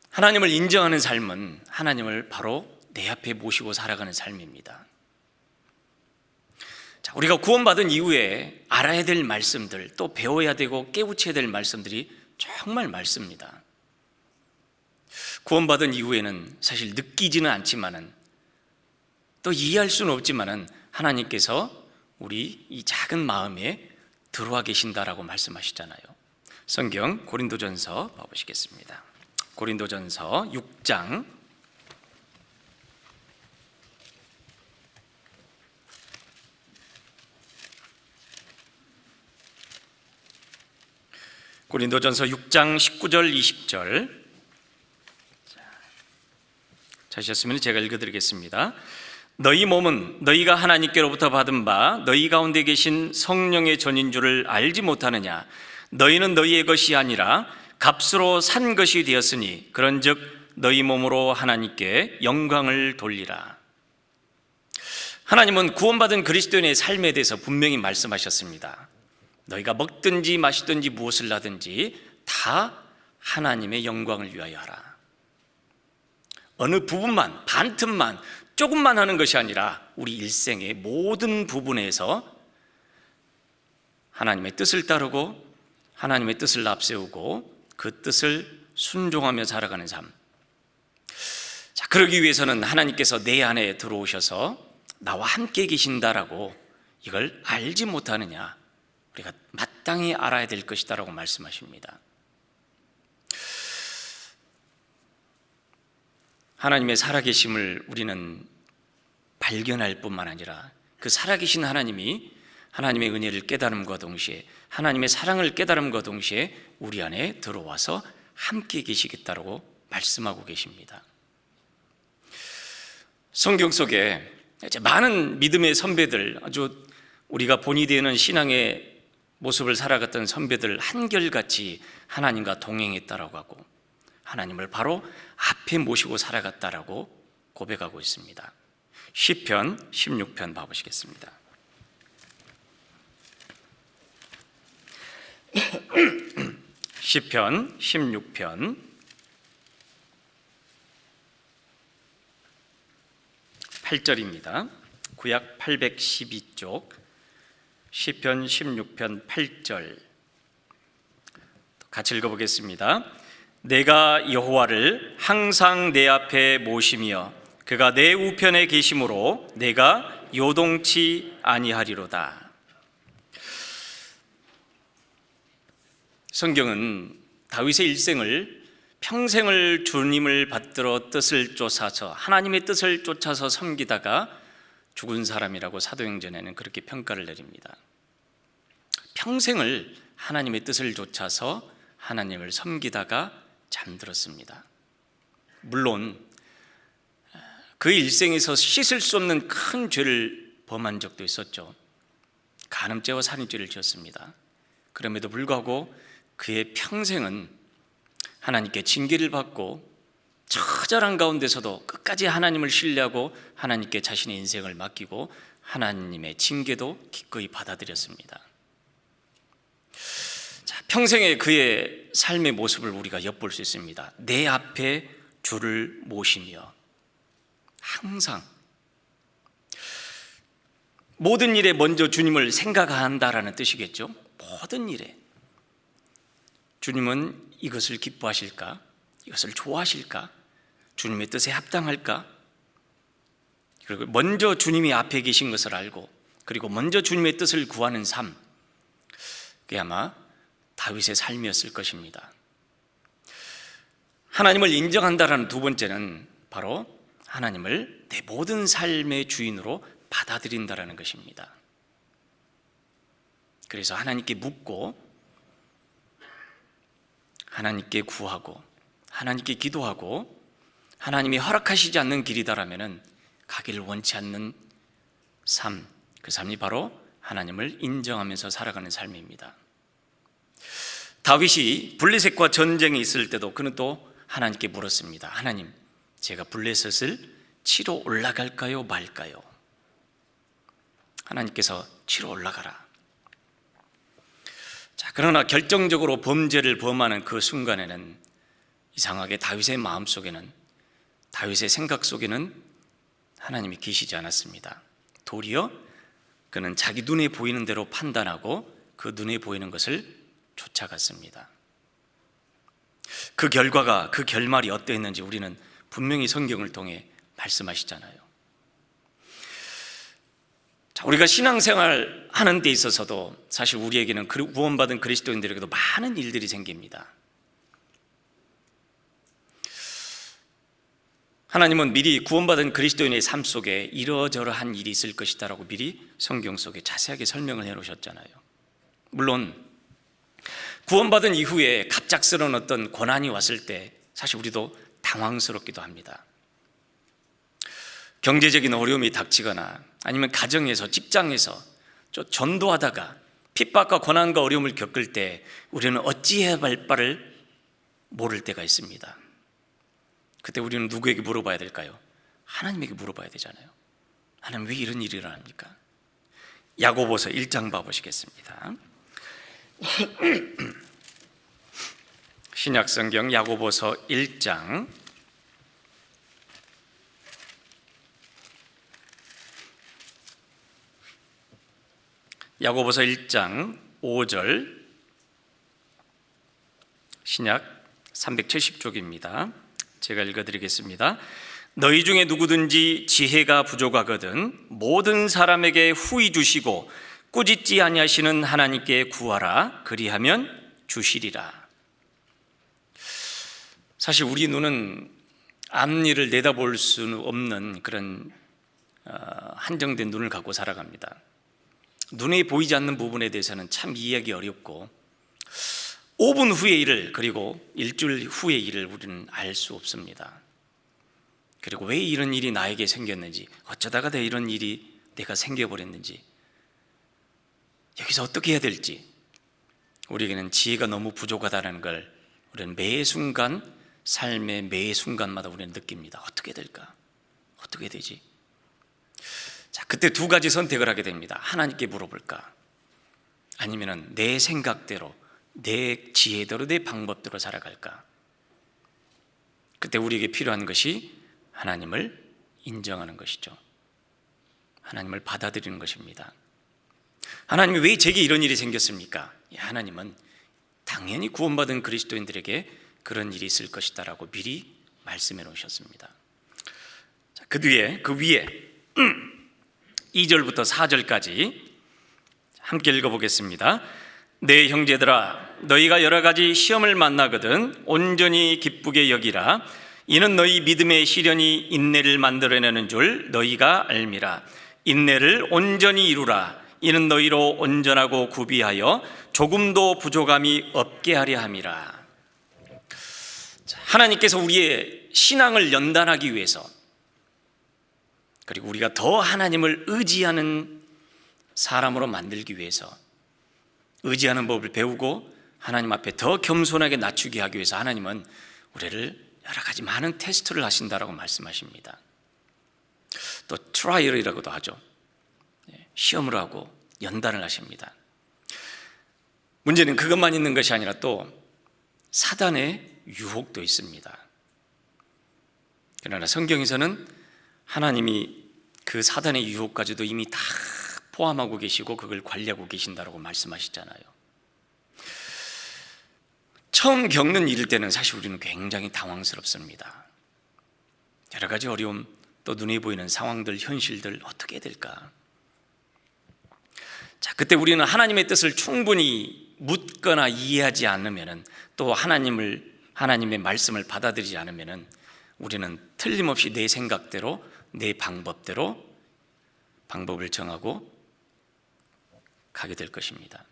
하나님을 인정하는 삶은 하나님을 바로 내 앞에 모시고 살아가는 삶입니다. 자, 우리가 구원받은 이후에 알아야 될 말씀들, 또 배워야 되고 깨우쳐야 될 말씀들이 정말 많습니다. 구원받은 이후에는 사실 느끼지는 않지만은, 또 이해할 수는 없지만은 하나님께서 우리 이 작은 마음에 들어와 계신다라고 말씀하시잖아요. 성경 고린도전서 봐보시겠습니다. 고린도전서 6장 19절 20절 찾으셨으면 제가 읽어드리겠습니다. 너희 몸은 너희가 하나님께로부터 받은 바 너희 가운데 계신 성령의 전인 줄을 알지 못하느냐. 너희는 너희의 것이 아니라 값으로 산 것이 되었으니 그런즉 너희 몸으로 하나님께 영광을 돌리라. 하나님은 구원받은 그리스도인의 삶에 대해서 분명히 말씀하셨습니다. 너희가 먹든지 마시든지 무엇을 하든지 다 하나님의 영광을 위하여 하라. 어느 부분만, 반틈만, 조금만 하는 것이 아니라 우리 일생의 모든 부분에서 하나님의 뜻을 따르고 하나님의 뜻을 앞세우고 그 뜻을 순종하며 살아가는 삶. 자, 그러기 위해서는 하나님께서 내 안에 들어오셔서 나와 함께 계신다라고 이걸 알지 못하느냐. 우리가 마땅히 알아야 될 것이다라고 말씀하십니다. 하나님의 살아계심을 우리는 발견할 뿐만 아니라 그 살아계신 하나님이 하나님의 은혜를 깨달음과 동시에 하나님의 사랑을 깨달음과 동시에 우리 안에 들어와서 함께 계시겠다고 말씀하고 계십니다. 성경 속에 많은 믿음의 선배들, 아주 우리가 본이 되는 신앙의 모습을 살아갔던 선배들 한결같이 하나님과 동행했다라고 하고 하나님을 바로 앞에 모시고 살아갔다라고 고백하고 있습니다. 시편 16편 봐보시겠습니다. 시편 16편 8절입니다. 구약 812쪽 시편 16편 8절 같이 읽어보겠습니다. 내가 여호와를 항상 내 앞에 모시며 그가 내 우편에 계심으로 내가 요동치 아니하리로다. 성경은 다윗의 일생을 평생을 주님을 받들어 뜻을 쫓아서 하나님의 뜻을 쫓아서 섬기다가 죽은 사람이라고 사도행전에는 그렇게 평가를 내립니다. 평생을 하나님의 뜻을 쫓아서 하나님을 섬기다가 잠들었습니다. 물론 그 일생에서 씻을 수 없는 큰 죄를 범한 적도 있었죠. 간음죄와 살인죄를 지었습니다. 그럼에도 불구하고 그의 평생은 하나님께 징계를 받고 처절한 가운데서도 끝까지 하나님을 신뢰하고 하나님께 자신의 인생을 맡기고 하나님의 징계도 기꺼이 받아들였습니다. 자, 평생의 그의 삶의 모습을 우리가 엿볼 수 있습니다. 내 앞에 주를 모시며 항상 모든 일에 먼저 주님을 생각한다라는 뜻이겠죠. 모든 일에 주님은 이것을 기뻐하실까? 이것을 좋아하실까? 주님의 뜻에 합당할까? 그리고 먼저 주님이 앞에 계신 것을 알고 그리고 먼저 주님의 뜻을 구하는 삶, 그게 아마 다윗의 삶이었을 것입니다. 하나님을 인정한다라는 두 번째는 바로 하나님을 내 모든 삶의 주인으로 받아들인다라는 것입니다. 그래서 하나님께 묻고 하나님께 구하고 하나님께 기도하고 하나님이 허락하시지 않는 길이다라면 가기를 원치 않는 삶, 그 삶이 바로 하나님을 인정하면서 살아가는 삶입니다. 다윗이 블레셋과 전쟁에 있을 때도 그는 또 하나님께 물었습니다. 하나님, 제가 블레셋을 치러 올라갈까요 말까요? 하나님께서 치러 올라가라. 자, 그러나 결정적으로 범죄를 범하는 그 순간에는 이상하게 다윗의 마음속에는, 다윗의 생각 속에는 하나님이 계시지 않았습니다. 도리어 그는 자기 눈에 보이는 대로 판단하고 그 눈에 보이는 것을 쫓아갔습니다. 그 결과가, 그 결말이 어떠했는지 우리는 분명히 성경을 통해 말씀하시잖아요. 자, 우리가 신앙생활 하는 데 있어서도 사실 우리에게는 구원받은 그리스도인들에게도 많은 일들이 생깁니다. 하나님은 미리 구원받은 그리스도인의 삶 속에 이러저러한 일이 있을 것이다라고 미리 성경 속에 자세하게 설명을 해놓으셨잖아요. 물론 구원받은 이후에 갑작스러운 어떤 고난이 왔을 때 사실 우리도 당황스럽기도 합니다. 경제적인 어려움이 닥치거나 아니면 가정에서, 직장에서 전도하다가 핍박과 고난과 어려움을 겪을 때 우리는 어찌해야 할 바를 모를 때가 있습니다. 그때 우리는 누구에게 물어봐야 될까요? 하나님에게 물어봐야 되잖아요. 하나님, 왜 이런 일이 일어납니까? 야고보서 1장 봐보시겠습니다. 신약성경 야고보서 1장 야고보서 1장 5절, 신약 370쪽입니다. 제가 읽어드리겠습니다. 너희 중에 누구든지 지혜가 부족하거든 모든 사람에게 후히 주시고 꾸짖지 아니하시는 하나님께 구하라. 그리하면 주시리라. 사실 우리 눈은 앞일을 내다볼 수는 없는 그런 한정된 눈을 갖고 살아갑니다. 눈에 보이지 않는 부분에 대해서는 참 이해하기 어렵고 5분 후의 일을, 그리고 일주일 후의 일을 우리는 알 수 없습니다. 그리고 왜 이런 일이 나에게 생겼는지, 어쩌다가 이런 일이 내가 생겨버렸는지, 여기서 어떻게 해야 될지, 우리에게는 지혜가 너무 부족하다는 걸 우리는 매 순간, 삶의 매 순간마다 우리는 느낍니다. 어떻게 될까? 어떻게 되지? 자, 그때 두 가지 선택을 하게 됩니다. 하나님께 물어볼까? 아니면 내 생각대로, 내 지혜대로, 내 방법대로 살아갈까? 그때 우리에게 필요한 것이 하나님을 인정하는 것이죠. 하나님을 받아들이는 것입니다. 하나님이 왜 제게 이런 일이 생겼습니까? 하나님은 당연히 구원받은 그리스도인들에게 그런 일이 있을 것이다 라고 미리 말씀해 놓으셨습니다. 자, 그 뒤에, 그 위에 2절부터 4절까지 함께 읽어보겠습니다. 내 형제들아, 너희가 여러 가지 시험을 만나거든 온전히 기쁘게 여기라. 이는 너희 믿음의 시련이 인내를 만들어내는 줄 너희가 알미라. 인내를 온전히 이루라. 이는 너희로 온전하고 구비하여 조금도 부족함이 없게 하려 함이라. 하나님께서 우리의 신앙을 연단하기 위해서, 그리고 우리가 더 하나님을 의지하는 사람으로 만들기 위해서, 의지하는 법을 배우고 하나님 앞에 더 겸손하게 낮추게 하기 위해서 하나님은 우리를 여러 가지 많은 테스트를 하신다라고 말씀하십니다. 또 트라이얼이라고도 하죠. 시험을 하고 연단을 하십니다. 문제는 그것만 있는 것이 아니라 또 사단의 유혹도 있습니다. 그러나 성경에서는 하나님이 그 사단의 유혹까지도 이미 다 포함하고 계시고 그걸 관리하고 계신다고 말씀하시잖아요. 처음 겪는 일일 때는 사실 우리는 굉장히 당황스럽습니다. 여러 가지 어려움, 또 눈에 보이는 상황들, 현실들 어떻게 될까? 자, 그때 우리는 하나님의 뜻을 충분히 묻거나 이해하지 않으면은, 또 하나님의 말씀을 받아들이지 않으면은 우리는 틀림없이 내 생각대로, 내 방법대로 방법을 정하고 가게 될 것입니다.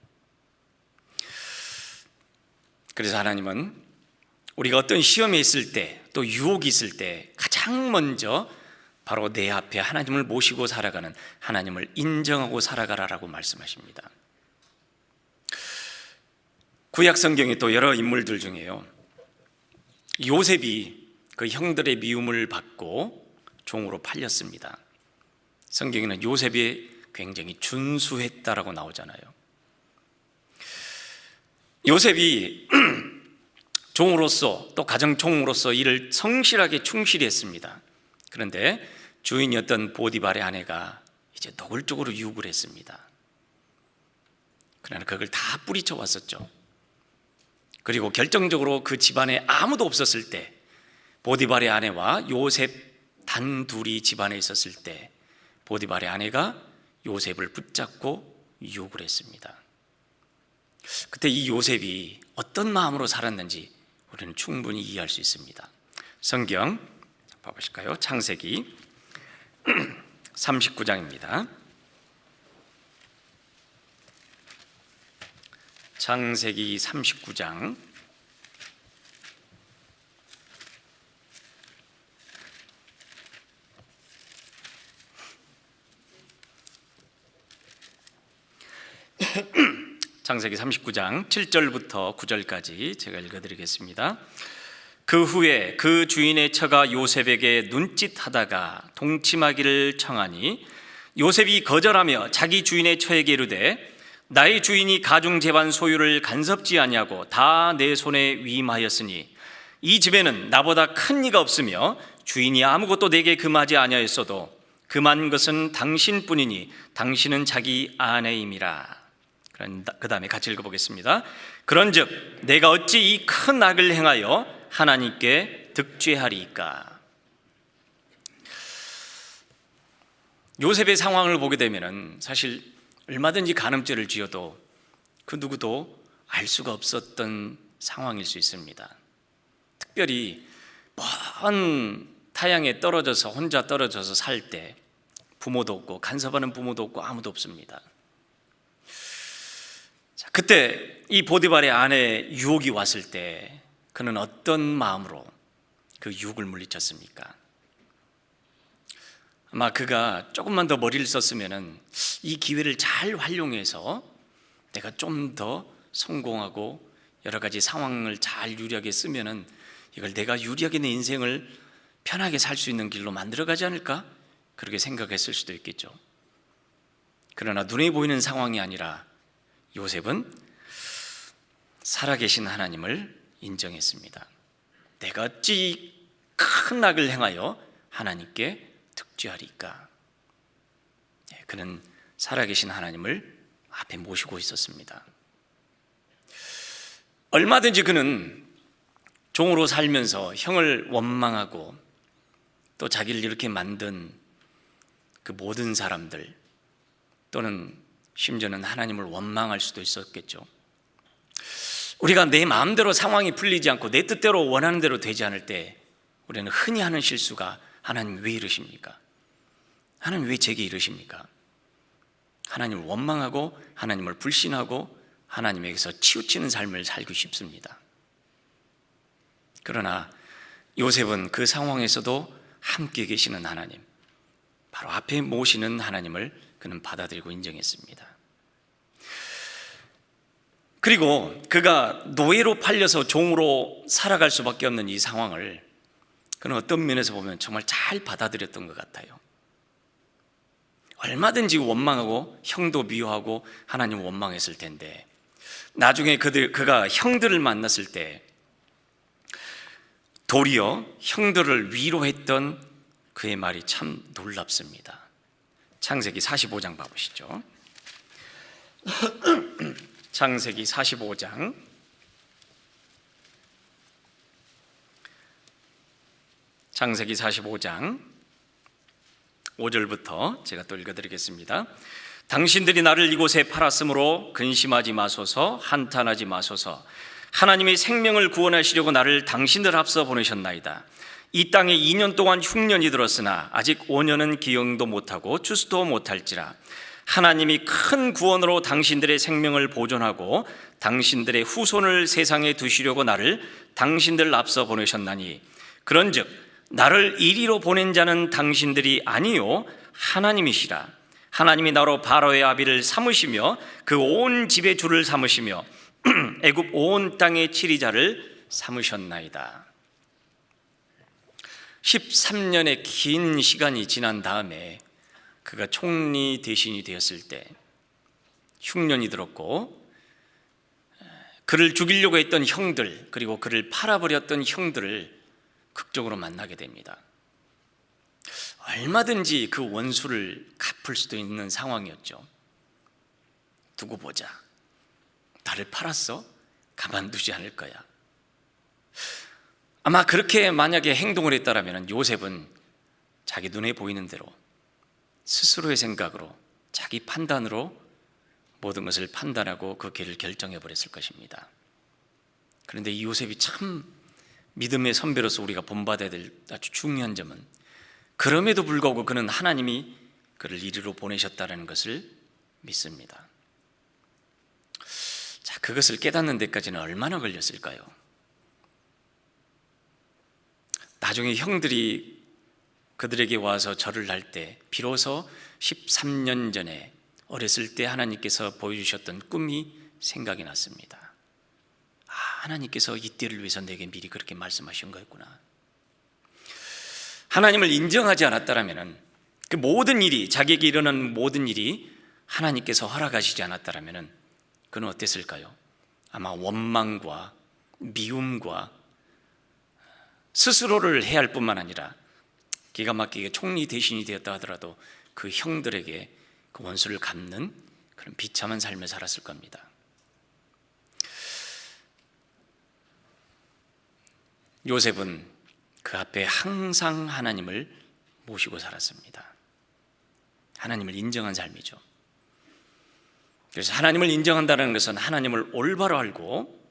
그래서 하나님은 우리가 어떤 시험에 있을 때, 또 유혹이 있을 때 가장 먼저 바로 내 앞에 하나님을 모시고 살아가는, 하나님을 인정하고 살아가라라고 말씀하십니다. 구약 성경에 또 여러 인물들 중에요, 요셉이 그 형들의 미움을 받고 종으로 팔렸습니다. 성경에는 요셉이 굉장히 준수했다라고 나오잖아요. 요셉이 종으로서, 또 가정총으로서 일을 성실하게 충실히 했습니다. 그런데 주인이었던 보디발의 아내가 이제 노골적으로 유혹을 했습니다. 그러나 그걸 다 뿌리쳐 왔었죠. 그리고 결정적으로 그 집안에 아무도 없었을 때, 보디발의 아내와 요셉 단둘이 집안에 있었을 때 보디발의 아내가 요셉을 붙잡고 유혹을 했습니다. 그때 이 요셉이 어떤 마음으로 살았는지 우리는 충분히 이해할 수 있습니다. 성경 봐보실까요? 창세기 39장입니다. 창세기 39장 7절부터 9절까지 제가 읽어드리겠습니다. 그 후에 그 주인의 처가 요셉에게 눈짓하다가 동침하기를 청하니 요셉이 거절하며 자기 주인의 처에게 이르되 나의 주인이 가중 재반 소유를 간섭지 아니하고 다 내 손에 위임하였으니 이 집에는 나보다 큰 이가 없으며 주인이 아무것도 내게 금하지 아니하였어도 금한 것은 당신뿐이니 당신은 자기 아내임이라. 그 다음에 같이 읽어보겠습니다. 그런즉 내가 어찌 이 큰 악을 행하여 하나님께 득죄하리이까. 요셉의 상황을 보게 되면은 사실 얼마든지 간음죄를 지어도 그 누구도 알 수가 없었던 상황일 수 있습니다. 특별히 먼 타향에 떨어져서 혼자 떨어져서 살 때 부모도 없고 간섭하는 부모도 없고 아무도 없습니다. 자, 그때 이 보디발의 아내 유혹이 왔을 때 그는 어떤 마음으로 그 유혹을 물리쳤습니까? 아마 그가 조금만 더 머리를 썼으면은 이 기회를 잘 활용해서 내가 좀 더 성공하고 여러 가지 상황을 잘 유리하게 쓰면은 이걸 내가 유리하게 내 인생을 편하게 살 수 있는 길로 만들어가지 않을까? 그렇게 생각했을 수도 있겠죠. 그러나 눈에 보이는 상황이 아니라 요셉은 살아계신 하나님을 인정했습니다. 내가 어찌 큰 악을 행하여 하나님께 득죄하리까? 그는 살아계신 하나님을 앞에 모시고 있었습니다. 얼마든지 그는 종으로 살면서 형을 원망하고 또 자기를 이렇게 만든 그 모든 사람들, 또는 심지어는 하나님을 원망할 수도 있었겠죠. 우리가 내 마음대로 상황이 풀리지 않고 내 뜻대로 원하는 대로 되지 않을 때 우리는 흔히 하는 실수가, 하나님 왜 이러십니까? 하나님 왜 제게 이러십니까? 하나님을 원망하고 하나님을 불신하고 하나님에게서 치우치는 삶을 살고 싶습니다. 그러나 요셉은 그 상황에서도 함께 계시는 하나님, 바로 앞에 모시는 하나님을 그는 받아들이고 인정했습니다. 그리고 그가 노예로 팔려서 종으로 살아갈 수밖에 없는 이 상황을 그는 어떤 면에서 보면 정말 잘 받아들였던 것 같아요. 얼마든지 원망하고 형도 미워하고 하나님 원망했을 텐데 나중에 그가 형들을 만났을 때 도리어 형들을 위로했던 그의 말이 참 놀랍습니다. 창세기 45장 봐보시죠. 창세기 45장 45장 5절부터 제가 또 읽어드리겠습니다. 당신들이 나를 이곳에 팔았으므로 근심하지 마소서, 한탄하지 마소서. 하나님이 생명을 구원하시려고 나를 당신들 앞서 보내셨나이다. 이 땅에 2년 동안 흉년이 들었으나 아직 5년은 기영도 못하고 추수도 못할지라. 하나님이 큰 구원으로 당신들의 생명을 보존하고 당신들의 후손을 세상에 두시려고 나를 당신들 앞서 보내셨나니, 그런즉 나를 이리로 보낸 자는 당신들이 아니요 하나님이시라. 하나님이 나로 바로의 아비를 삼으시며 그 온 집의 주를 삼으시며 애굽 온 땅의 치리자를 삼으셨나이다. 13년의 긴 시간이 지난 다음에 그가 총리 대신이 되었을 때 흉년이 들었고, 그를 죽이려고 했던 형들, 그리고 그를 팔아버렸던 형들을 극적으로 만나게 됩니다. 얼마든지 그 원수를 갚을 수도 있는 상황이었죠. 두고 보자, 나를 팔았어? 가만두지 않을 거야. 아마 그렇게 만약에 행동을 했다면 요셉은 자기 눈에 보이는 대로 스스로의 생각으로, 자기 판단으로 모든 것을 판단하고 그 길을 결정해 버렸을 것입니다. 그런데 이 요셉이 참 믿음의 선배로서 우리가 본받아야 될 아주 중요한 점은, 그럼에도 불구하고 그는 하나님이 그를 이리로 보내셨다는 것을 믿습니다. 자, 그것을 깨닫는 데까지는 얼마나 걸렸을까요? 나중에 형들이 그들에게 와서 절을 할 때 비로소 13년 전에 어렸을 때 하나님께서 보여주셨던 꿈이 생각이 났습니다. 아, 하나님께서 이때를 위해서 내게 미리 그렇게 말씀하신 거였구나. 하나님을 인정하지 않았다면, 그 모든 일이, 자기에게 일어나는 모든 일이 하나님께서 허락하시지 않았다면 그는 어땠을까요? 아마 원망과 미움과 스스로를 해할 뿐만 아니라 기가 막히게 총리 대신이 되었다 하더라도 그 형들에게 그 원수를 갚는 그런 비참한 삶을 살았을 겁니다. 요셉은 그 앞에 항상 하나님을 모시고 살았습니다. 하나님을 인정한 삶이죠. 그래서 하나님을 인정한다는 것은 하나님을 올바로 알고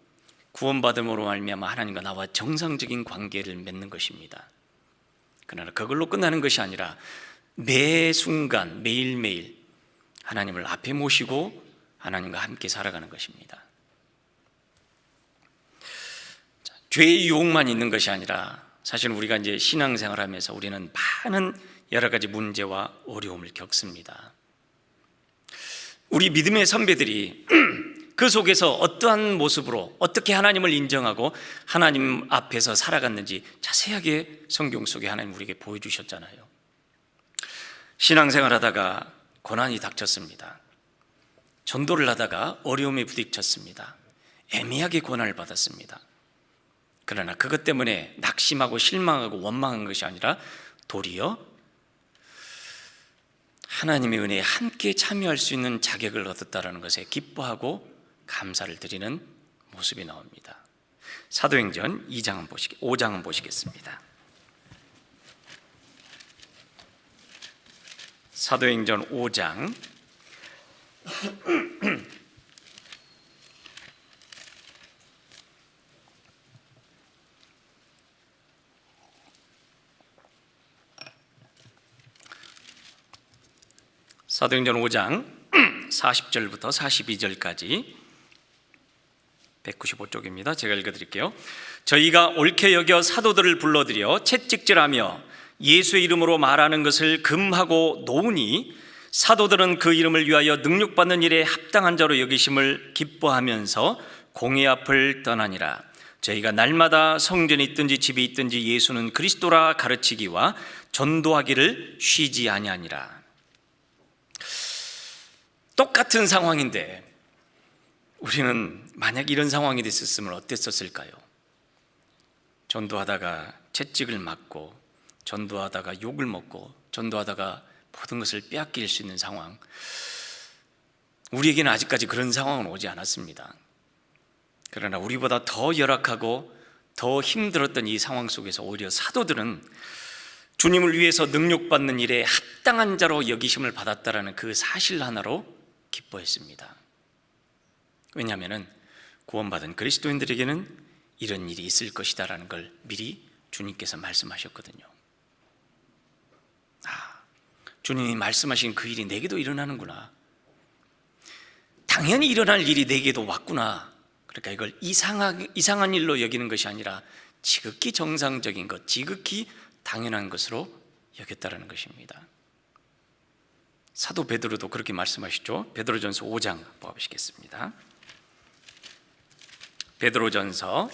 구원받음으로 말미암아 하나님과 나와 정상적인 관계를 맺는 것입니다. 그러나 그걸로 끝나는 것이 아니라 매 순간 매일매일 하나님을 앞에 모시고 하나님과 함께 살아가는 것입니다. 죄의 유혹만 있는 것이 아니라 사실 우리가 이제 신앙생활하면서 우리는 많은 여러 가지 문제와 어려움을 겪습니다. 우리 믿음의 선배들이 그 속에서 어떠한 모습으로 어떻게 하나님을 인정하고 하나님 앞에서 살아갔는지 자세하게 성경 속에 하나님 우리에게 보여주셨잖아요. 신앙생활하다가 고난이 닥쳤습니다. 전도를 하다가 어려움에 부딪혔습니다. 애매하게 고난을 받았습니다. 그러나 그것 때문에 낙심하고 실망하고 원망한 것이 아니라 도리어 하나님의 은혜에 함께 참여할 수 있는 자격을 얻었다는 것에 기뻐하고 감사를 드리는 모습이 나옵니다. 사도행전 5장은 보시겠습니다. 사도행전 5장 사도행전 5장 40절부터 42절까지 195쪽입니다. 제가 읽어드릴게요. 저희가 옳게 여겨 사도들을 불러들여 채찍질하며 예수의 이름으로 말하는 것을 금하고 놓으니 사도들은 그 이름을 위하여 능력받는 일에 합당한 자로 여기심을 기뻐하면서 공회 앞을 떠나니라. 저희가 날마다 성전에 있든지 집에 있든지 예수는 그리스도라 가르치기와 전도하기를 쉬지 아니하니라. 똑같은 상황인데 우리는 만약 이런 상황이 됐었으면 어땠었을까요? 전도하다가 채찍을 맞고, 전도하다가 욕을 먹고, 전도하다가 모든 것을 빼앗길 수 있는 상황, 우리에게는 아직까지 그런 상황은 오지 않았습니다. 그러나 우리보다 더 열악하고 더 힘들었던 이 상황 속에서 오히려 사도들은 주님을 위해서 능력받는 일에 합당한 자로 여기심을 받았다라는 그 사실 하나로 기뻐했습니다. 왜냐하면 구원받은 그리스도인들에게는 이런 일이 있을 것이다라는 걸 미리 주님께서 말씀하셨거든요. 주님이 말씀하신 그 일이 내게도 일어나는구나. 당연히 일어날 일이 내게도 왔구나. 그러니까 이걸 이상한 일로 여기는 것이 아니라 지극히 정상적인 것, 지극히 당연한 것으로 여겼다라는 것입니다. 사도 베드로도 그렇게 말씀하시죠. 베드로전서 5장 보시겠습니다. 베드로전서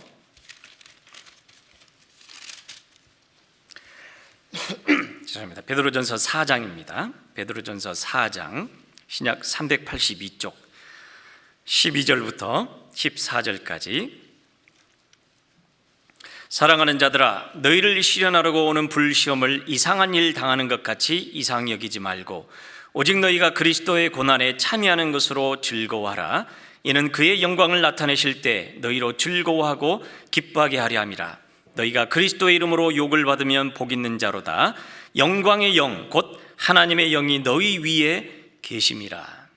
죄송합니다. 베드로전서 4장입니다. 베드로전서 4장 신약 382쪽 12절부터 14절까지. 사랑하는 자들아, 너희를 시련하려고 오는 불시험을 이상한 일 당하는 것 같이 이상히 여기지 말고 오직 너희가 그리스도의 고난에 참여하는 것으로 즐거워하라. 이는 그의 영광을 나타내실 때 너희로 즐거워하고 기뻐하게 하려 함이라. 너희가 그리스도의 이름으로 욕을 받으면 복 있는 자로다. 영광의 영 곧 하나님의 영이 너희 위에 계심이라.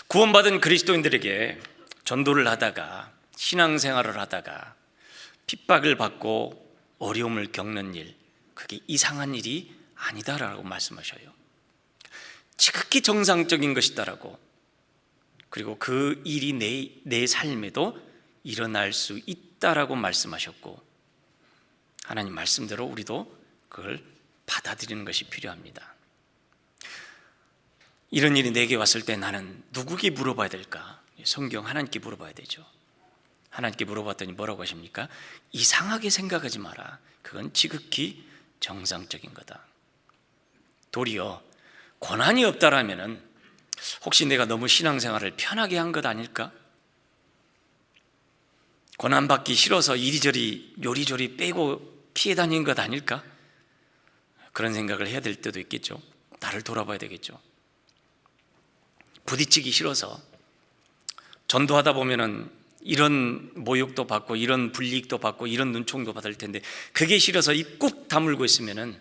구원받은 그리스도인들에게 전도를 하다가 신앙생활을 하다가 핍박을 받고 어려움을 겪는 일, 그게 이상한 일이 아니다라고 말씀하셔요. 지극히 정상적인 것이다라고. 그리고 그 일이 내 삶에도 일어날 수 있다라고 말씀하셨고, 하나님 말씀대로 우리도 그걸 받아들이는 것이 필요합니다. 이런 일이 내게 왔을 때 나는 누구에게 물어봐야 될까? 성경 하나님께 물어봐야 되죠. 하나님께 물어봤더니 뭐라고 하십니까? 이상하게 생각하지 마라. 그건 지극히 정상적인 거다. 도리어 고난이 없다라면은 혹시 내가 너무 신앙생활을 편하게 한 것 아닐까? 고난받기 싫어서 이리저리 요리조리 빼고 피해 다닌 것 아닐까? 그런 생각을 해야 될 때도 있겠죠. 나를 돌아봐야 되겠죠. 부딪히기 싫어서 전도하다 보면은 이런 모욕도 받고 이런 불이익도 받고 이런 눈총도 받을 텐데 그게 싫어서 입 꾹 다물고 있으면은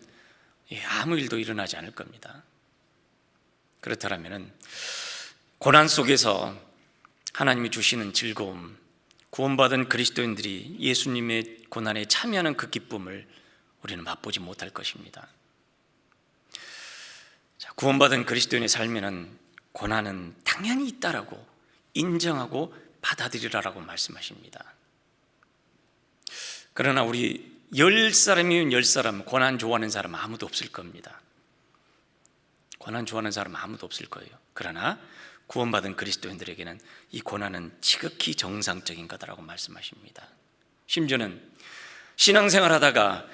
아무 일도 일어나지 않을 겁니다. 그렇다면은 고난 속에서 하나님이 주시는 즐거움, 구원받은 그리스도인들이 예수님의 고난에 참여하는 그 기쁨을 우리는 맛보지 못할 것입니다. 구원받은 그리스도인의 삶에는 고난은 당연히 있다라고 인정하고 받아들이라라고 말씀하십니다. 그러나 우리 10사람이면 10사람 고난 좋아하는 사람 아무도 없을 겁니다. 고난 좋아하는 사람 아무도 없을 거예요. 그러나 구원받은 그리스도인들에게는 이 고난은 지극히 정상적인 거다라고 말씀하십니다. 심지어는 신앙생활 하다가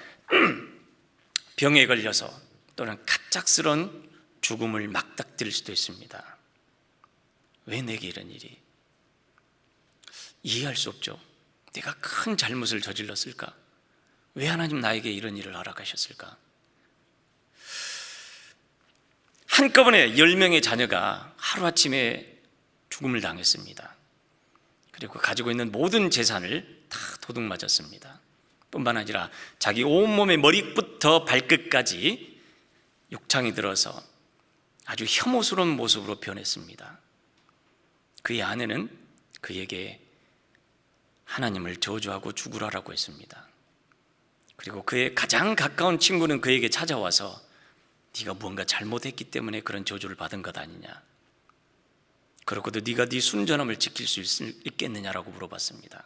병에 걸려서 또는 갑작스런 죽음을 맞닥뜨릴 수도 있습니다. 왜 내게 이런 일이? 이해할 수 없죠. 내가 큰 잘못을 저질렀을까? 왜 하나님 나에게 이런 일을 허락하셨을까? 한꺼번에 10명의 자녀가 하루아침에 죽음을 당했습니다. 그리고 가지고 있는 모든 재산을 다 도둑맞았습니다. 뿐만 아니라 자기 온몸의 머리부터 발끝까지 욕창이 들어서 아주 혐오스러운 모습으로 변했습니다. 그의 아내는 그에게 하나님을 저주하고 죽으라고 했습니다. 그리고 그의 가장 가까운 친구는 그에게 찾아와서 네가 무언가 잘못했기 때문에 그런 저주를 받은 것 아니냐, 그렇고도 네가 네 순전함을 지킬 수 있겠느냐라고 물어봤습니다.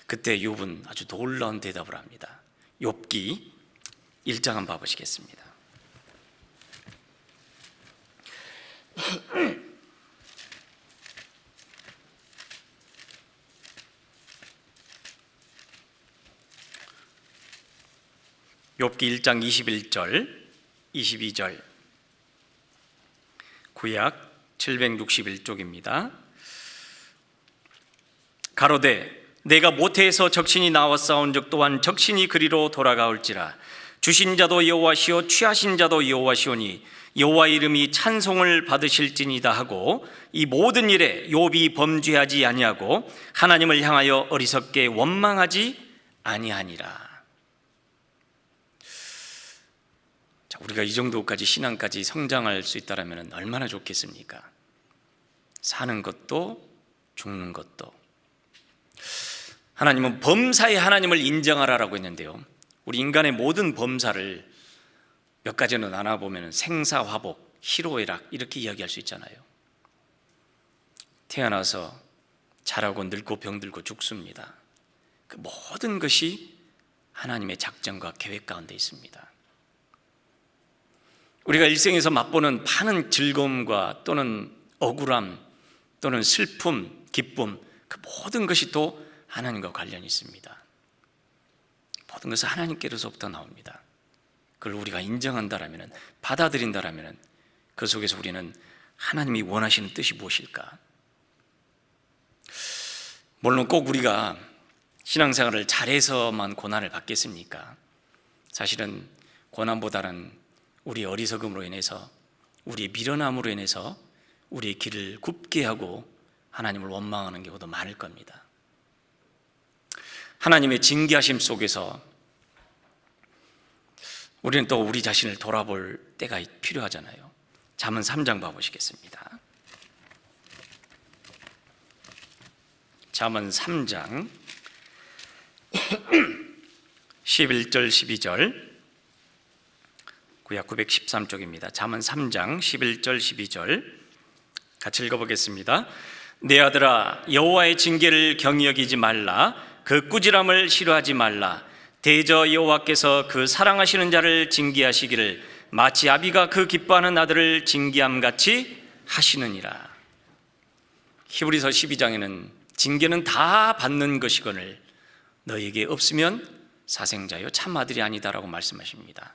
그때 욥은 아주 놀라운 대답을 합니다. 욥기 1장 한번 봐보시겠습니다. 욥기 1장 21절 22절 구약 761쪽입니다. 가로되 내가 모태에서 적신이 나와 싸운 적 또한 적신이 그리로 돌아가올지라. 주신 자도 여호와시오 취하신 자도 여호와시오니 여호와 이름이 찬송을 받으실지니이다 하고 이 모든 일에 욥이 범죄하지 아니하고 하나님을 향하여 어리석게 원망하지 아니하니라. 자, 우리가 이 정도까지 신앙까지 성장할 수 있다면 얼마나 좋겠습니까? 사는 것도 죽는 것도. 하나님은 범사의 하나님을 인정하라라고 했는데요, 우리 인간의 모든 범사를 몇 가지로 나눠보면 생사화복, 희로애락 이렇게 이야기할 수 있잖아요. 태어나서 자라고 늙고 병들고 죽습니다. 그 모든 것이 하나님의 작정과 계획 가운데 있습니다. 우리가 일생에서 맛보는 많은 즐거움과 또는 억울함 또는 슬픔, 기쁨, 그 모든 것이 또 하나님과 관련이 있습니다. 모든 것은 하나님께로부터 나옵니다. 그걸 우리가 인정한다라면, 받아들인다라면 그 속에서 우리는 하나님이 원하시는 뜻이 무엇일까? 물론 꼭 우리가 신앙생활을 잘해서만 고난을 받겠습니까? 사실은 고난보다는 우리의 어리석음으로 인해서, 우리의 미련함으로 인해서 우리의 길을 굽게 하고 하나님을 원망하는 경우도 많을 겁니다. 하나님의 징계하심 속에서 우리는 또 우리 자신을 돌아볼 때가 필요하잖아요. 잠언 3장 봐보시겠습니다. 잠언 3장 11절 12절, 구약 913쪽입니다. 잠언 3장 11절 12절 같이 읽어보겠습니다. 내 아들아, 여호와의 징계를 경히 여기지 말라. 그 꾸지람을 싫어하지 말라. 대저 여호와께서 그 사랑하시는 자를 징계하시기를 마치 아비가 그 기뻐하는 아들을 징계함같이 하시느니라. 히브리서 12장에는 징계는 다 받는 것이거늘 너에게 없으면 사생자요 참 아들이 아니다라고 말씀하십니다.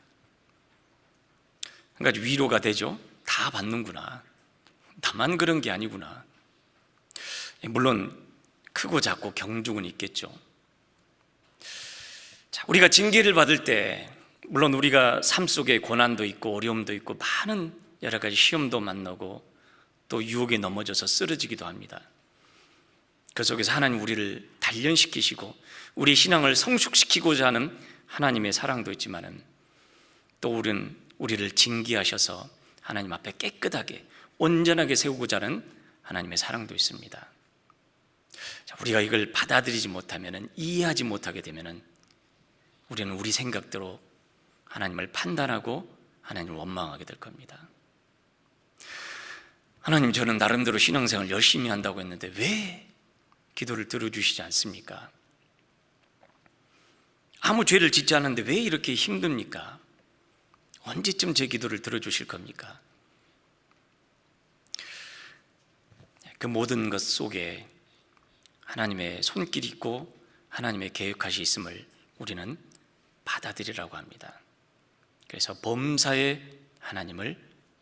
그러니까 위로가 되죠. 다 받는구나, 나만 그런 게 아니구나. 물론 크고 작고 경중은 있겠죠. 자, 우리가 징계를 받을 때 물론 우리가 삶 속에 고난도 있고 어려움도 있고 많은 여러 가지 시험도 만나고 또 유혹에 넘어져서 쓰러지기도 합니다. 그 속에서 하나님 우리를 단련시키시고 우리 신앙을 성숙시키고자 하는 하나님의 사랑도 있지만은 또 우리를 징계하셔서 하나님 앞에 깨끗하게 온전하게 세우고자 하는 하나님의 사랑도 있습니다. 자, 우리가 이걸 받아들이지 못하면, 이해하지 못하게 되면 우리는 우리 생각대로 하나님을 판단하고 하나님을 원망하게 될 겁니다. 하나님, 저는 나름대로 신앙생활 열심히 한다고 했는데 왜 기도를 들어주시지 않습니까? 아무 죄를 짓지 않았는데 왜 이렇게 힘듭니까? 언제쯤 제 기도를 들어주실 겁니까? 그 모든 것 속에 하나님의 손길이 있고 하나님의 계획하시 있음을 우리는 받아들이라고 합니다. 그래서 범사의 하나님을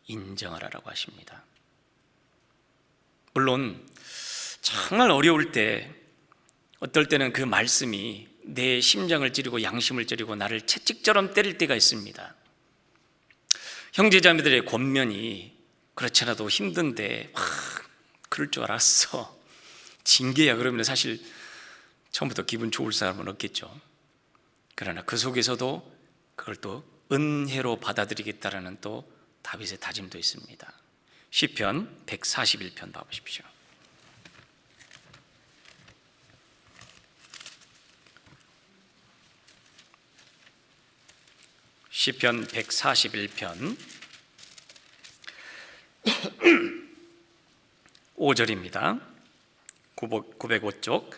인정하라고 하십니다. 물론 정말 어려울 때, 어떨 때는 그 말씀이 내 심장을 찌르고 양심을 찌르고 나를 채찍처럼 때릴 때가 있습니다. 형제자매들의 권면이 그렇지 않아도 힘든데 그럴 줄 알았어, 징계야, 그러면 사실 처음부터 기분 좋을 사람은 없겠죠. 그러나 그 속에서도 그걸 또 은혜로 받아들이겠다라는 또 다윗의 다짐도 있습니다. 시편 141편 봐보십시오. 시편 141편 5절입니다. 905쪽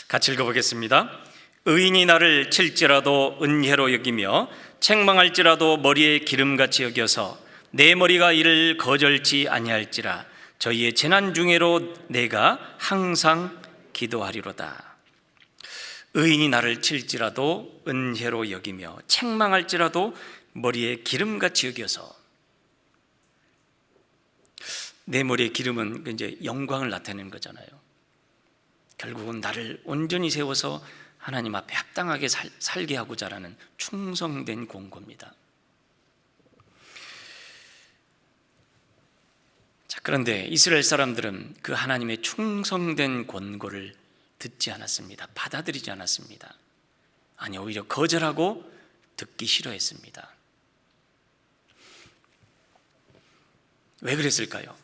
같이 읽어보겠습니다. 의인이 나를 칠지라도 은혜로 여기며 책망할지라도 머리에 기름같이 여겨서 내 머리가 이를 거절치 아니할지라. 저희의 재난 중에로 내가 항상 기도하리로다. 의인이 나를 칠지라도 은혜로 여기며 책망할지라도 머리에 기름같이 여겨서. 내 머리에 기름은 이제 영광을 나타내는 거잖아요. 결국은 나를 온전히 세워서 하나님 앞에 합당하게 살게 하고자 하는 충성된 공고입니다. 자, 그런데 이스라엘 사람들은 그 하나님의 충성된 권고를 듣지 않았습니다. 받아들이지 않았습니다. 아니, 오히려 거절하고 듣기 싫어했습니다. 왜 그랬을까요?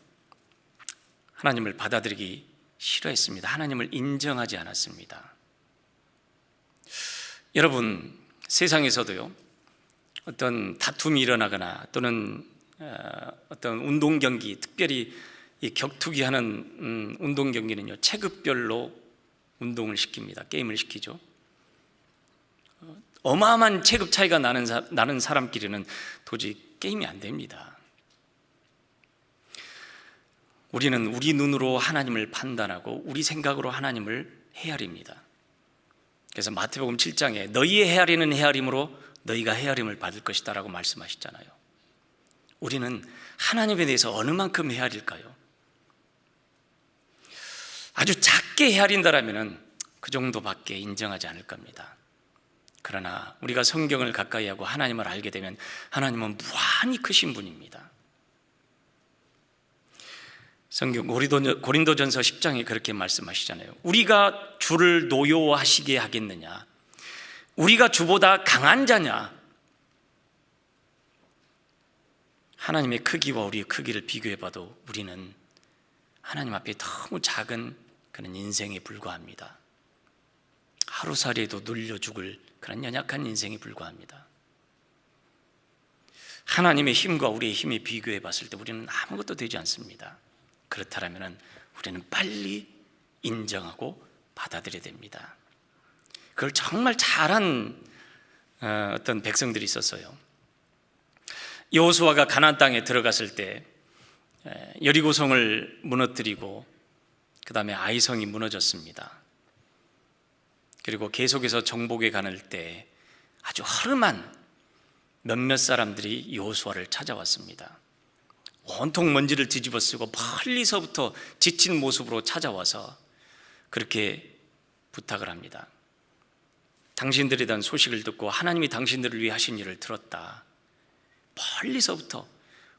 하나님을 받아들이기 싫어했습니다. 하나님을 인정하지 않았습니다. 여러분, 세상에서도요, 어떤 다툼이 일어나거나 또는 어떤 운동 경기, 특별히 이 격투기 하는 운동 경기는요, 체급별로 운동을 시킵니다. 게임을 시키죠. 어마어마한 체급 차이가 나는 사람끼리는 도저히 게임이 안 됩니다. 우리는 우리 눈으로 하나님을 판단하고 우리 생각으로 하나님을 헤아립니다. 그래서 마태복음 7장에 너희의 헤아리는 헤아림으로 너희가 헤아림을 받을 것이다 라고 말씀하셨잖아요. 우리는 하나님에 대해서 어느 만큼 헤아릴까요? 아주 작게 헤아린다라면 그 정도밖에 인정하지 않을 겁니다. 그러나 우리가 성경을 가까이 하고 하나님을 알게 되면 하나님은 무한히 크신 분입니다. 성경 고린도전서 10장에 그렇게 말씀하시잖아요. 우리가 주를 노여워하시게 하겠느냐? 우리가 주보다 강한 자냐? 하나님의 크기와 우리의 크기를 비교해봐도 우리는 하나님 앞에 너무 작은 그런 인생에 불과합니다. 하루살이에도 눌려 죽을 그런 연약한 인생에 불과합니다. 하나님의 힘과 우리의 힘에 비교해 봤을 때 우리는 아무것도 되지 않습니다. 그렇다면 우리는 빨리 인정하고 받아들여야 됩니다. 그걸 정말 잘한 어떤 백성들이 있었어요. 여호수아가 가나안 땅에 들어갔을 때 여리고성을 무너뜨리고 그 다음에 아이성이 무너졌습니다. 그리고 계속해서 정복에 가는 때 아주 허름한 몇몇 사람들이 여호수아를 찾아왔습니다. 온통 먼지를 뒤집어 쓰고 멀리서부터 지친 모습으로 찾아와서 그렇게 부탁을 합니다. 당신들에 대한 소식을 듣고 하나님이 당신들을 위해 하신 일을 들었다. 멀리서부터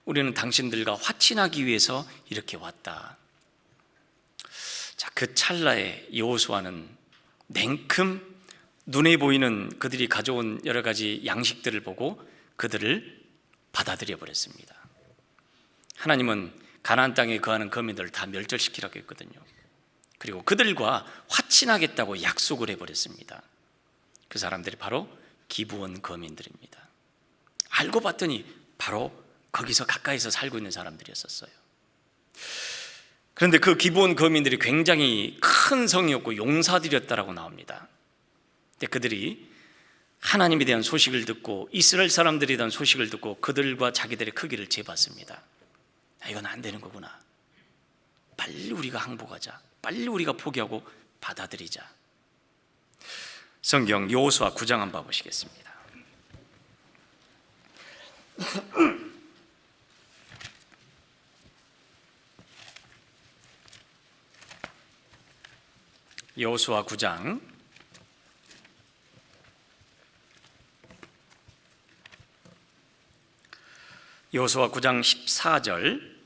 우리는 당신들과 화친하기 위해서 이렇게 왔다. 자, 그 찰나에 여호수아는 냉큼 눈에 보이는 그들이 가져온 여러 가지 양식들을 보고 그들을 받아들여 버렸습니다. 하나님은 가나안 땅에 거하는 거민들을 다 멸절시키라고 했거든요. 그리고 그들과 화친하겠다고 약속을 해버렸습니다. 그 사람들이 바로 기브온 거민들입니다. 알고 봤더니 바로 거기서 가까이서 살고 있는 사람들이었어요. 그런데 그 기브온 거민들이 굉장히 큰 성이었고 용사들이었다라고 나옵니다. 근데 그들이 하나님에 대한 소식을 듣고 이스라엘 사람들에 대한 소식을 듣고 그들과 자기들의 크기를 재봤습니다. 이건 안 되는 거구나. 빨리 우리가 항복하자. 빨리 우리가 포기하고 받아들이자. 성경 여호수아 9장 한번 보시겠습니다. 여호수아 9장 14절,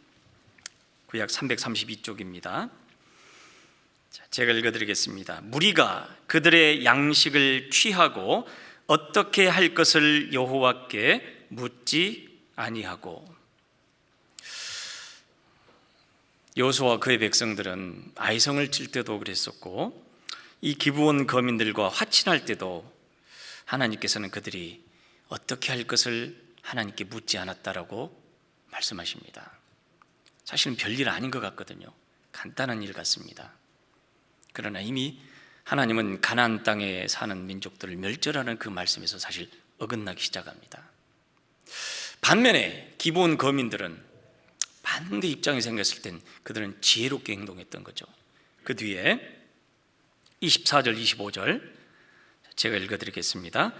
구약 332쪽입니다. 제가 읽어드리겠습니다. 무리가 그들의 양식을 취하고 어떻게 할 것을 여호와께 묻지 아니하고. 여호수아와 그의 백성들은 아이성을 칠 때도 그랬었고 이 기브온 거민들과 화친할 때도 하나님께서는 그들이 어떻게 할 것을 하나님께 묻지 않았다라고 말씀하십니다. 사실은 별일 아닌 것 같거든요. 간단한 일 같습니다. 그러나 이미 하나님은 가나안 땅에 사는 민족들을 멸절하는 그 말씀에서 사실 어긋나기 시작합니다. 반면에 기브온 거민들은 반대 입장에 생겼을 땐 그들은 지혜롭게 행동했던 거죠. 그 뒤에 24절 25절 제가 읽어드리겠습니다.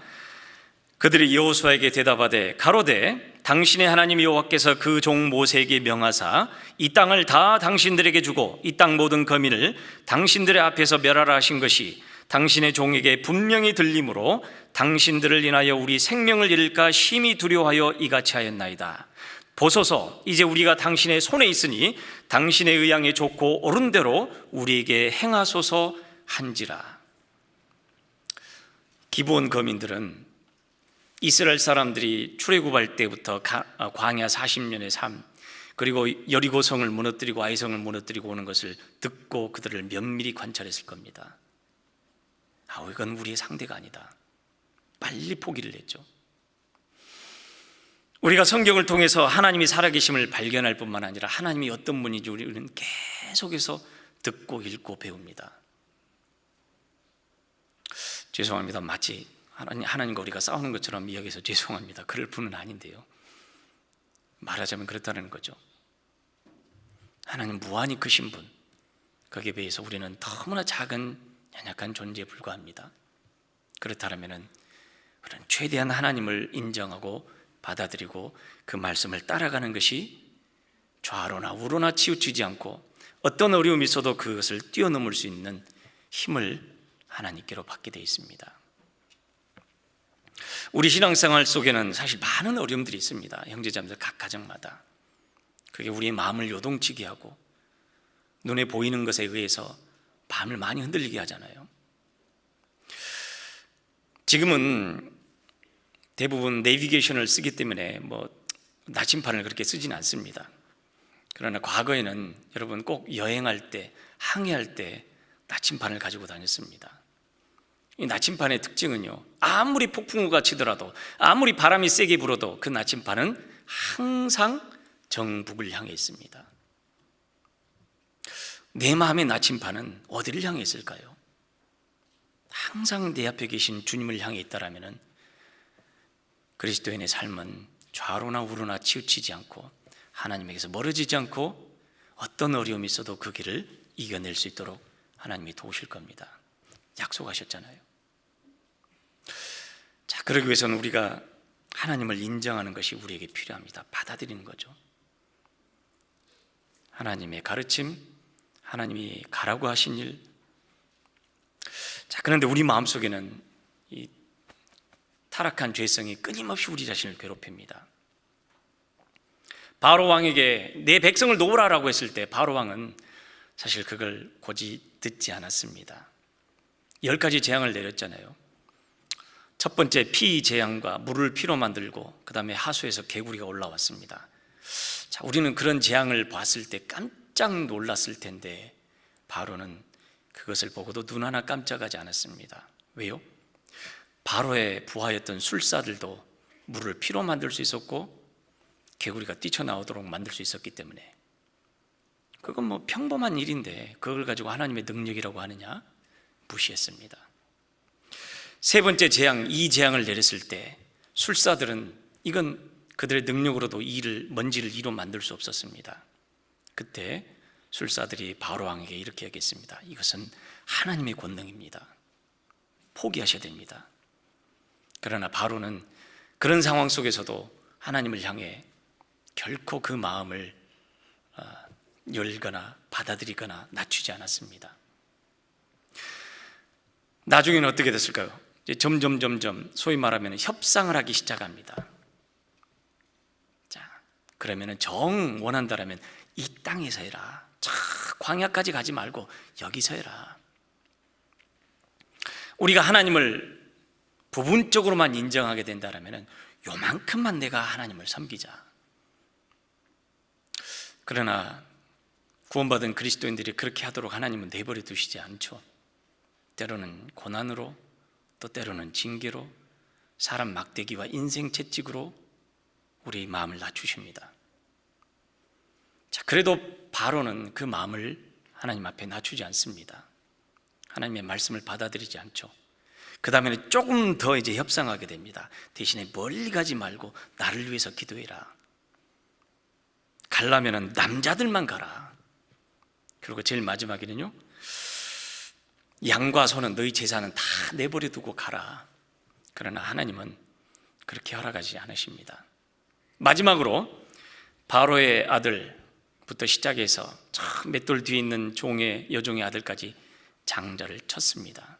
그들이 여호수아에게 대답하되 가로되 당신의 하나님 여호와께서 그 종 모세에게 명하사 이 땅을 다 당신들에게 주고 이 땅 모든 거민을 당신들의 앞에서 멸하라 하신 것이 당신의 종에게 분명히 들림으로 당신들을 인하여 우리 생명을 잃을까 심히 두려워하여 이같이 하였나이다. 보소서, 이제 우리가 당신의 손에 있으니 당신의 의향에 좋고 옳은 대로 우리에게 행하소서 한지라. 기브온 거민들은 이스라엘 사람들이 출애굽할 때부터 광야 40년의 삶, 그리고 여리고성을 무너뜨리고 아이성을 무너뜨리고 오는 것을 듣고 그들을 면밀히 관찰했을 겁니다. 이건 우리의 상대가 아니다. 빨리 포기를 했죠. 우리가 성경을 통해서 하나님이 살아계심을 발견할 뿐만 아니라 하나님이 어떤 분인지 우리는 계속해서 듣고 읽고 배웁니다. 죄송합니다. 마치 하나님과 우리가 싸우는 것처럼 이야기해서 죄송합니다. 그럴 분은 아닌데요. 말하자면 그렇다는 거죠. 하나님 무한히 크신 분, 거기에 비해서 우리는 너무나 작은 연약한 존재에 불과합니다. 그렇다면 우리는 최대한 하나님을 인정하고 받아들이고 그 말씀을 따라가는 것이 좌로나 우로나 치우치지 않고 어떤 어려움이 있어도 그것을 뛰어넘을 수 있는 힘을 하나님께로 받게 되어 있습니다. 우리 신앙생활 속에는 사실 많은 어려움들이 있습니다. 형제자매들 각 가정마다. 그게 우리의 마음을 요동치게 하고 눈에 보이는 것에 의해서 마음을 많이 흔들리게 하잖아요. 지금은 대부분 내비게이션을 쓰기 때문에 나침판을 그렇게 쓰지는 않습니다. 그러나 과거에는 여러분 꼭 여행할 때, 항해할 때 나침판을 가지고 다녔습니다. 이 나침판의 특징은요, 아무리 폭풍우가 치더라도, 아무리 바람이 세게 불어도 그 나침판은 항상 정북을 향해 있습니다. 내 마음의 나침판은 어디를 향해 있을까요? 항상 내 앞에 계신 주님을 향해 있다라면 그리스도인의 삶은 좌로나 우로나 치우치지 않고 하나님에게서 멀어지지 않고 어떤 어려움이 있어도 그 길을 이겨낼 수 있도록 하나님이 도우실 겁니다. 약속하셨잖아요. 자, 그러기 위해서는 우리가 하나님을 인정하는 것이 우리에게 필요합니다. 받아들이는 거죠. 하나님의 가르침, 하나님이 가라고 하신 일. 자, 그런데 우리 마음속에는 이 타락한 죄성이 끊임없이 우리 자신을 괴롭힙니다. 바로 왕에게 내 백성을 놓으라라고 했을 때 바로 왕은 사실 그걸 고지 듣지 않았습니다. 10가지 재앙을 내렸잖아요. 첫 번째 피 재앙과 물을 피로 만들고 그 다음에 하수에서 개구리가 올라왔습니다. 자, 우리는 그런 재앙을 봤을 때 깜짝 놀랐을 텐데 바로는 그것을 보고도 눈 하나 깜짝하지 않았습니다. 왜요? 바로의 부하였던 술사들도 물을 피로 만들 수 있었고 개구리가 뛰쳐나오도록 만들 수 있었기 때문에 그건 평범한 일인데 그걸 가지고 하나님의 능력이라고 하느냐? 무시했습니다. 세 번째 재앙, 이 재앙을 내렸을 때 술사들은 이건 그들의 능력으로도 먼지를 이로 만들 수 없었습니다. 그때 술사들이 바로 왕에게 이렇게 얘기했습니다. 이것은 하나님의 권능입니다. 포기하셔야 됩니다. 그러나 바로는 그런 상황 속에서도 하나님을 향해 결코 그 마음을 열거나 받아들이거나 낮추지 않았습니다. 나중에는 어떻게 됐을까요? 이제 점점 소위 말하면 협상을 하기 시작합니다. 자, 그러면은 정 원한다라면 이 땅에서 해라. 광야까지 가지 말고 여기서 해라. 우리가 하나님을 부분적으로만 인정하게 된다라면 요만큼만 내가 하나님을 섬기자. 그러나 구원받은 그리스도인들이 그렇게 하도록 하나님은 내버려 두시지 않죠. 때로는 고난으로, 또 때로는 징계로, 사람 막대기와 인생 채찍으로 우리 마음을 낮추십니다. 자, 그래도 바로는 그 마음을 하나님 앞에 낮추지 않습니다. 하나님의 말씀을 받아들이지 않죠. 그 다음에는 조금 더 이제 협상하게 됩니다. 대신에 멀리 가지 말고 나를 위해서 기도해라. 가려면은 남자들만 가라. 그리고 제일 마지막에는요, 양과 소는 너희 제사는 다 내버려 두고 가라. 그러나 하나님은 그렇게 허락하지 않으십니다. 마지막으로 바로의 아들부터 시작해서 저 맷돌 뒤에 있는 여종의 아들까지 장자를 쳤습니다.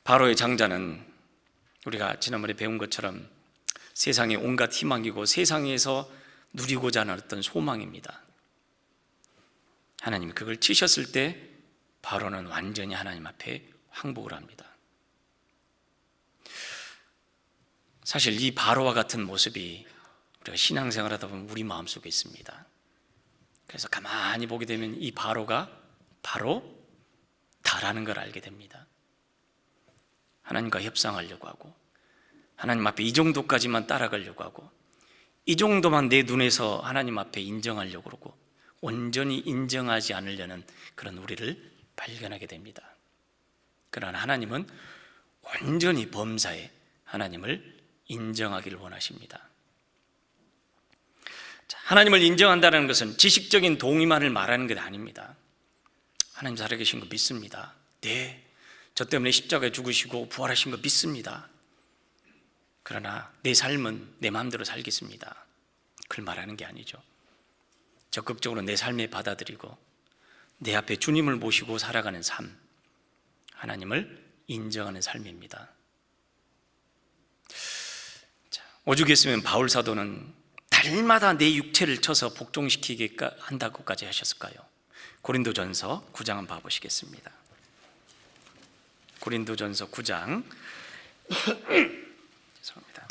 바로의 장자는 우리가 지난번에 배운 것처럼 세상의 온갖 희망이고 세상에서 누리고자 하는 어떤 소망입니다. 하나님이 그걸 치셨을 때 바로는 완전히 하나님 앞에 항복을 합니다. 사실 이 바로와 같은 모습이 우리가 신앙생활 하다 보면 우리 마음속에 있습니다. 그래서 가만히 보게 되면 이 바로가 바로 다라는 걸 알게 됩니다. 하나님과 협상하려고 하고, 하나님 앞에 이 정도까지만 따라가려고 하고, 이 정도만 내 눈에서 하나님 앞에 인정하려고 그러고, 온전히 인정하지 않으려는 그런 우리를 발견하게 됩니다. 그러나 하나님은 온전히 범사에 하나님을 인정하기를 원하십니다. 하나님을 인정한다는 것은 지식적인 동의만을 말하는 게 아닙니다. 하나님 살아계신 거 믿습니다. 네, 저 때문에 십자가에 죽으시고 부활하신 거 믿습니다. 그러나 내 삶은 내 마음대로 살겠습니다, 그걸 말하는 게 아니죠. 적극적으로 내 삶에 받아들이고 내 앞에 주님을 모시고 살아가는 삶, 하나님을 인정하는 삶입니다. 오죽했으면 바울 사도는 달마다 내 육체를 쳐서 복종시키게 한다고까지 하셨을까요? 고린도전서 9장 한번 봐보시겠습니다. 고린도전서 9장 죄송합니다.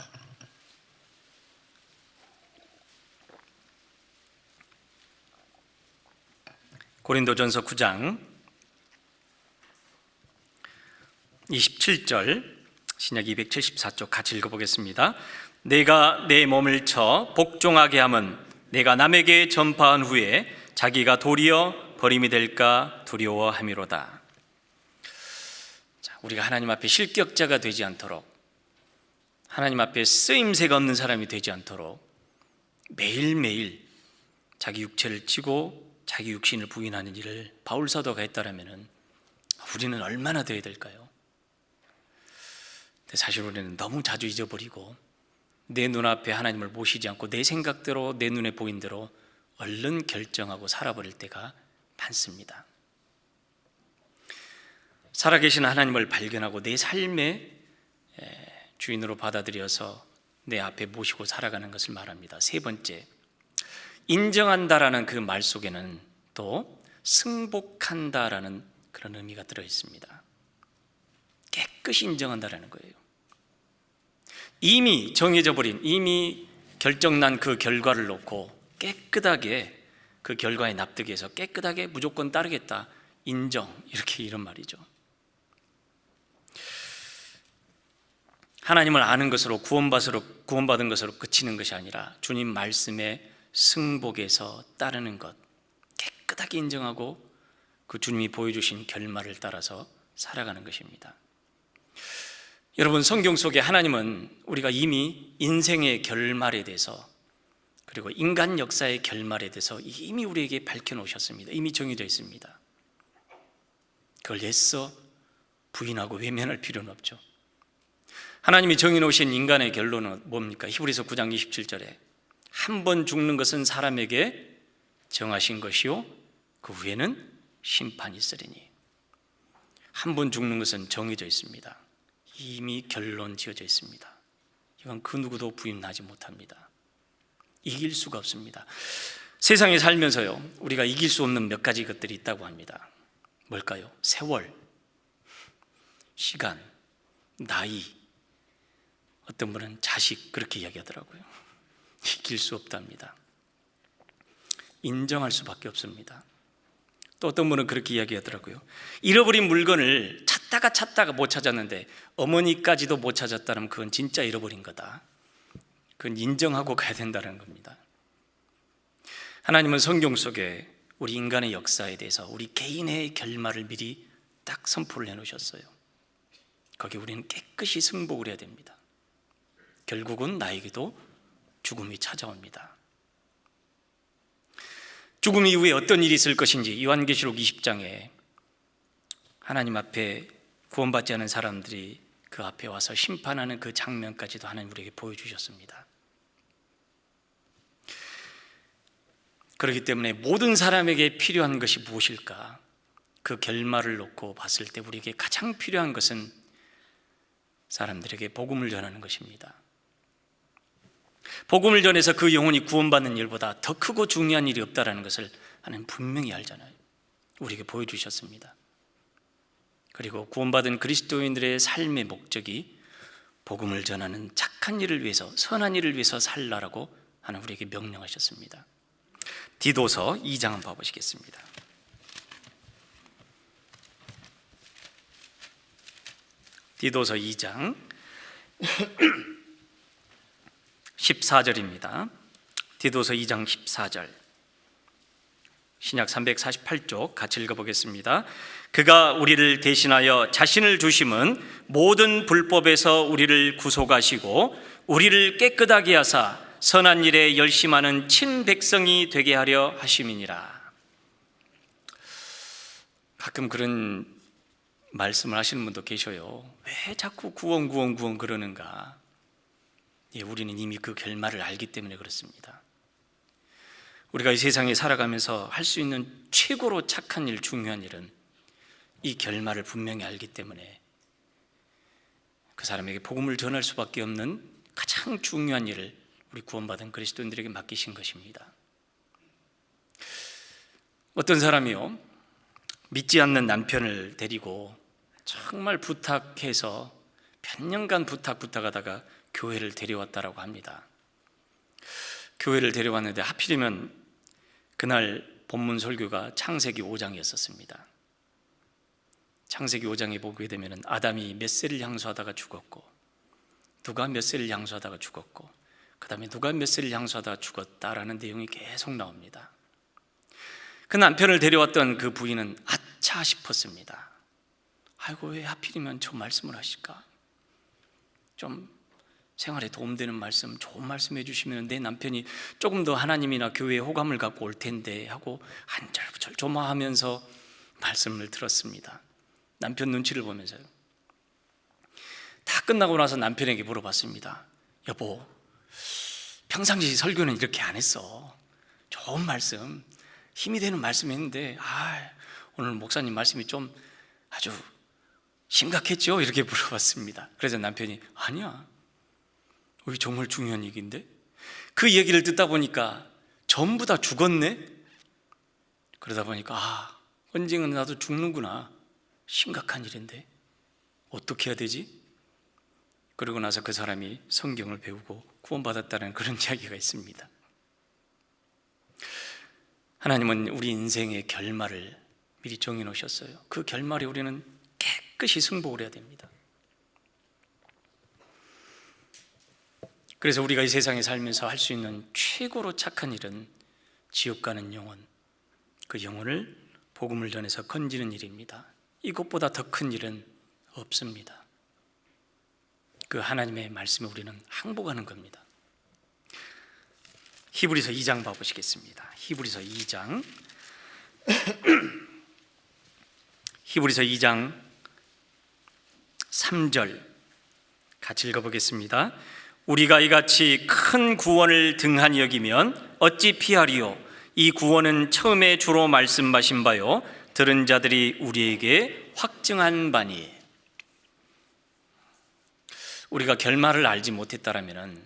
고린도전서 9장 27절, 신약 274쪽 같이 읽어보겠습니다. 내가 내 몸을 쳐 복종하게 함은 내가 남에게 전파한 후에 자기가 도리어 버림이 될까 두려워함이로다. 우리가 하나님 앞에 실격자가 되지 않도록, 하나님 앞에 쓰임새가 없는 사람이 되지 않도록 매일매일 자기 육체를 치고 자기 육신을 부인하는 일을 바울 사도가 했다라면 우리는 얼마나 돼야 될까요? 근데 사실 우리는 너무 자주 잊어버리고 내 눈앞에 하나님을 모시지 않고 내 생각대로, 내 눈에 보인 대로 얼른 결정하고 살아버릴 때가 많습니다. 살아계신 하나님을 발견하고 내 삶의 주인으로 받아들여서 내 앞에 모시고 살아가는 것을 말합니다. 세 번째, 인정한다라는 그 말 속에는 또 승복한다라는 그런 의미가 들어 있습니다. 깨끗이 인정한다라는 거예요. 이미 정해져 버린, 이미 결정난 그 결과를 놓고 깨끗하게 그 결과에 납득해서 깨끗하게 무조건 따르겠다, 인정, 이렇게 이런 말이죠. 하나님을 아는 것으로 구원받은 것으로 그치는 것이 아니라 주님 말씀에 승복해서 따르는 것, 깨끗하게 인정하고 그 주님이 보여주신 결말을 따라서 살아가는 것입니다. 여러분, 성경 속에 하나님은 우리가 이미 인생의 결말에 대해서, 그리고 인간 역사의 결말에 대해서 이미 우리에게 밝혀놓으셨습니다. 이미 정해져 있습니다. 그걸 애써 부인하고 외면할 필요는 없죠. 하나님이 정해놓으신 인간의 결론은 뭡니까? 히브리서 9장 27절에 한 번 죽는 것은 사람에게 정하신 것이요 그 후에는 심판이 있으리니. 한 번 죽는 것은 정해져 있습니다. 이미 결론 지어져 있습니다. 이건 그 누구도 부인하지 못합니다. 이길 수가 없습니다. 세상에 살면서요, 우리가 이길 수 없는 몇 가지 것들이 있다고 합니다. 뭘까요? 세월, 시간, 나이, 어떤 분은 자식, 그렇게 이야기하더라고요. 이길 수 없답니다. 인정할 수밖에 없습니다. 또 어떤 분은 그렇게 이야기하더라고요. 잃어버린 물건을 찾다가 못 찾았는데 어머니까지도 못 찾았다면 그건 진짜 잃어버린 거다. 그건 인정하고 가야 된다는 겁니다. 하나님은 성경 속에 우리 인간의 역사에 대해서 우리 개인의 결말을 미리 딱 선포를 해놓으셨어요. 거기에 우리는 깨끗이 승복을 해야 됩니다. 결국은 나에게도 죽음이 찾아옵니다. 죽음 이후에 어떤 일이 있을 것인지 요한계시록 20장에 하나님 앞에 구원받지 않은 사람들이 그 앞에 와서 심판하는 그 장면까지도 하나님 우리에게 보여주셨습니다. 그렇기 때문에 모든 사람에게 필요한 것이 무엇일까? 그 결말을 놓고 봤을 때 우리에게 가장 필요한 것은 사람들에게 복음을 전하는 것입니다. 복음을 전해서 그 영혼이 구원받는 일보다 더 크고 중요한 일이 없다는 것을 하나님 분명히 알잖아요. 우리에게 보여주셨습니다. 그리고 구원받은 그리스도인들의 삶의 목적이 복음을 전하는 착한 일을 위해서, 선한 일을 위해서 살라라고 하나님 우리에게 명령하셨습니다. 디도서 2장 한번 봐보시겠습니다. 디도서 2장 14절입니다. 디도서 2장 14절, 신약 348쪽 같이 읽어보겠습니다. 그가 우리를 대신하여 자신을 주심은 모든 불법에서 우리를 구속하시고 우리를 깨끗하게 하사 선한 일에 열심하는 친백성이 되게 하려 하심이니라. 가끔 그런 말씀을 하시는 분도 계셔요. 왜 자꾸 구원 그러는가? 예, 우리는 이미 그 결말을 알기 때문에 그렇습니다. 우리가 이 세상에 살아가면서 할 수 있는 최고로 착한 일, 중요한 일은 이 결말을 분명히 알기 때문에 그 사람에게 복음을 전할 수밖에 없는 가장 중요한 일을 우리 구원받은 그리스도인들에게 맡기신 것입니다. 어떤 사람이요, 믿지 않는 남편을 데리고 정말 부탁해서 몇 년간 부탁하다가 교회를 데려왔다라고 합니다. 교회를 데려왔는데 하필이면 그날 본문 설교가 창세기 5장이었습니다. 창세기 5장에 보게 되면 아담이 몇 세를 향수하다가 죽었고, 누가 몇 세를 향수하다가 죽었고, 그 다음에 누가 몇 세를 향수하다가 죽었다라는 내용이 계속 나옵니다. 그 남편을 데려왔던 그 부인은 아차 싶었습니다. 아이고, 왜 하필이면 저 말씀을 하실까? 좀 생활에 도움되는 말씀, 좋은 말씀 해주시면 내 남편이 조금 더 하나님이나 교회에 호감을 갖고 올 텐데 하고 한 절부절 조마하면서 말씀을 들었습니다. 남편 눈치를 보면서요. 다 끝나고 나서 남편에게 물어봤습니다. 여보, 평상시 설교는 이렇게 안 했어. 좋은 말씀, 힘이 되는 말씀 했는데 오늘 목사님 말씀이 좀 아주 심각했죠? 이렇게 물어봤습니다. 그래서 남편이 아니야, 이게 정말 중요한 얘기인데? 그 얘기를 듣다 보니까 전부 다 죽었네? 그러다 보니까 언젠가 나도 죽는구나, 심각한 일인데 어떻게 해야 되지? 그러고 나서 그 사람이 성경을 배우고 구원받았다는 그런 이야기가 있습니다. 하나님은 우리 인생의 결말을 미리 정해 놓으셨어요. 그 결말에 우리는 깨끗이 승복을 해야 됩니다. 그래서 우리가 이 세상에 살면서 할 수 있는 최고로 착한 일은 지옥 가는 영혼, 그 영혼을 복음을 전해서 건지는 일입니다. 이것보다 더 큰 일은 없습니다. 그 하나님의 말씀에 우리는 항복하는 겁니다. 히브리서 2장 봐보시겠습니다. 히브리서 2장 히브리서 2장 3절 같이 읽어보겠습니다. 우리가 이같이 큰 구원을 등한히 여기면 어찌 피하리요? 이 구원은 처음에 주로 말씀하신 바요 들은 자들이 우리에게 확증한 바니. 우리가 결말을 알지 못했다라면은,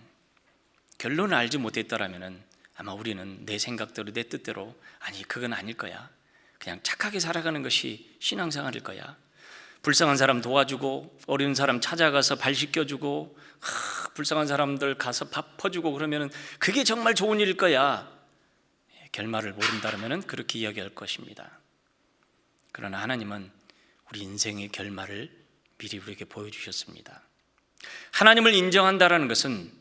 결론을 알지 못했다라면은 아마 우리는 내 생각대로 내 뜻대로 아니 그건 아닐 거야, 그냥 착하게 살아가는 것이 신앙생활일 거야, 불쌍한 사람 도와주고 어려운 사람 찾아가서 발 씻겨주고 불쌍한 사람들 가서 밥 퍼주고 그러면은 그게 정말 좋은 일일 거야. 결말을 모른다면 그렇게 이야기할 것입니다. 그러나 하나님은 우리 인생의 결말을 미리 우리에게 보여주셨습니다. 하나님을 인정한다는 것은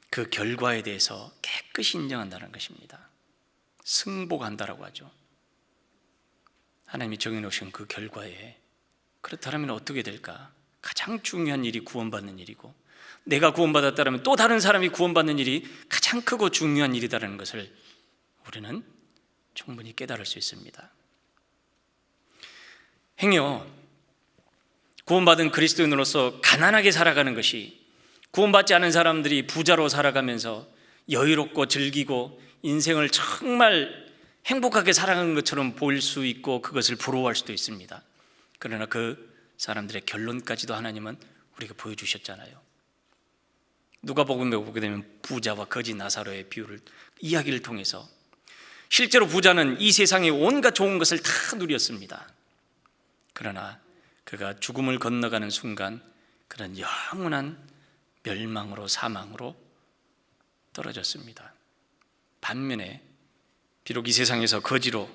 그 결과에 대해서 깨끗이 인정한다는 것입니다. 승복한다라고 하죠. 하나님이 정해놓으신 그 결과에, 그렇다면 어떻게 될까? 가장 중요한 일이 구원받는 일이고, 내가 구원받았다면 또 다른 사람이 구원받는 일이 가장 크고 중요한 일이라는 것을 우리는 충분히 깨달을 수 있습니다. 행여 구원받은 그리스도인으로서 가난하게 살아가는 것이, 구원받지 않은 사람들이 부자로 살아가면서 여유롭고 즐기고 인생을 정말 행복하게 살아가는 것처럼 보일 수 있고 그것을 부러워할 수도 있습니다. 그러나 그 사람들의 결론까지도 하나님은 우리가 보여주셨잖아요. 누가복음에 보게 되면 부자와 거지 나사로의 비유를, 이야기를 통해서 실제로 부자는 이 세상의 온갖 좋은 것을 다 누렸습니다. 그러나 그가 죽음을 건너가는 순간 그런 영원한 멸망으로, 사망으로 떨어졌습니다. 반면에 비록 이 세상에서 거지로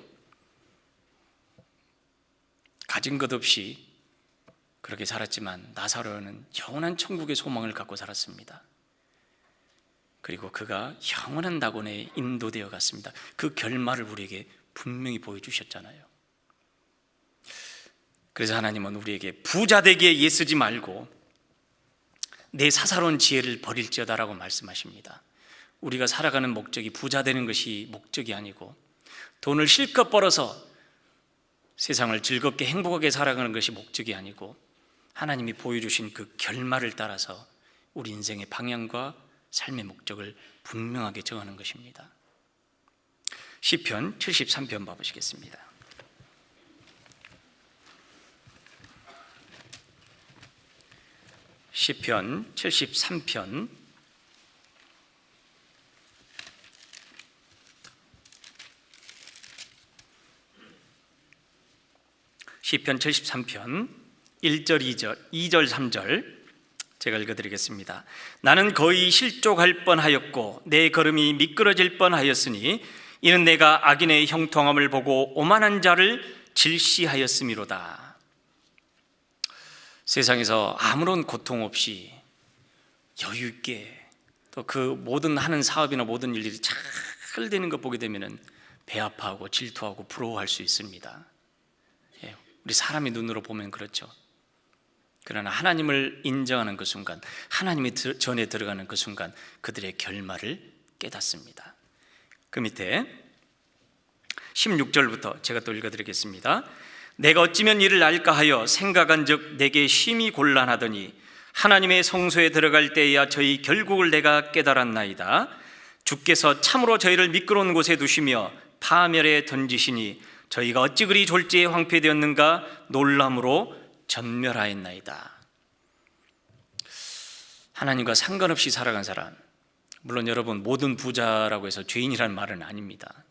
가진 것 없이 그렇게 살았지만 나사로는 영원한 천국의 소망을 갖고 살았습니다. 그리고 그가 영원한 낙원에 인도되어 갔습니다. 그 결말을 우리에게 분명히 보여주셨잖아요. 그래서 하나님은 우리에게 부자 되기에 애쓰지 말고 내 사사로운 지혜를 버릴지어다라고 말씀하십니다. 우리가 살아가는 목적이 부자 되는 것이 목적이 아니고 돈을 실컷 벌어서 세상을 즐겁게 행복하게 살아가는 것이 목적이 아니고 하나님이 보여주신 그 결말을 따라서 우리 인생의 방향과 삶의 목적을 분명하게 정하는 것입니다. 시편 73편 봐보시겠습니다. 시편 73편 1절 2절 3절 제가 읽어드리겠습니다. 나는 거의 실족할 뻔하였고 내 걸음이 미끄러질 뻔하였으니 이는 내가 악인의 형통함을 보고 오만한 자를 질시하였음이로다. 세상에서 아무런 고통 없이 여유 있게 또 그 모든 하는 사업이나 모든 일들이 잘 되는 것 보게 되면 배 아파하고 질투하고 부러워할 수 있습니다. 우리 사람의 눈으로 보면 그렇죠. 그러나 하나님을 인정하는 그 순간, 하나님의 전에 들어가는 그 순간 그들의 결말을 깨닫습니다. 그 밑에 16절부터 제가 또 읽어드리겠습니다. 내가 어찌면 이를 알까 하여 생각한 즉 내게 심히 곤란하더니 하나님의 성소에 들어갈 때에야 저희 결국을 내가 깨달았나이다. 주께서 참으로 저희를 미끄러운 곳에 두시며 파멸에 던지시니 저희가 어찌 그리 졸지에 황폐되었는가 놀람으로 전멸하였나이다. 하나님과 상관없이 살아간 사람, 물론 여러분 모든 부자라고 해서 죄인이라는 말은 아닙니다.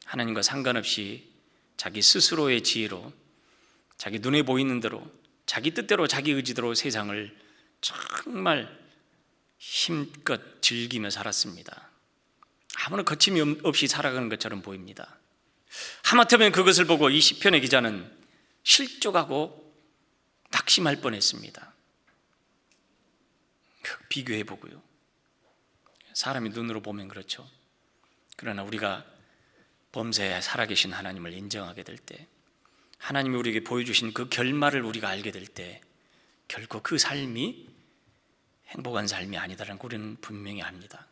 하나님과 상관없이 자기 스스로의 지혜로 자기 눈에 보이는 대로 자기 뜻대로 자기 의지대로 세상을 정말 힘껏 즐기며 살았습니다. 아무런 거침이 없이 살아가는 것처럼 보입니다. 하마터면 그것을 보고 이 시편의 기자는 실족하고 낙심할 뻔했습니다. 비교해 보고요. 사람이 눈으로 보면 그렇죠. 그러나 우리가 범사에 살아계신 하나님을 인정하게 될 때, 하나님이 우리에게 보여주신 그 결말을 우리가 알게 될 때 결코 그 삶이 행복한 삶이 아니다라는 걸 우리는 분명히 압니다.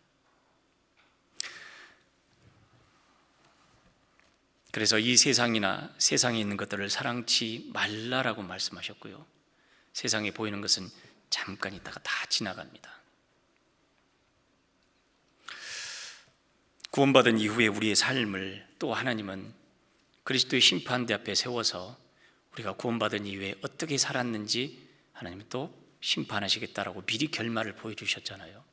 그래서 이 세상이나 세상에 있는 것들을 사랑치 말라라고 말씀하셨고요. 세상에 보이는 것은 잠깐 있다가 다 지나갑니다. 구원받은 이후에 우리의 삶을 또 하나님은 그리스도의 심판대 앞에 세워서 우리가 구원받은 이후에 어떻게 살았는지 하나님은 또 심판하시겠다라고 미리 결말을 보여주셨잖아요.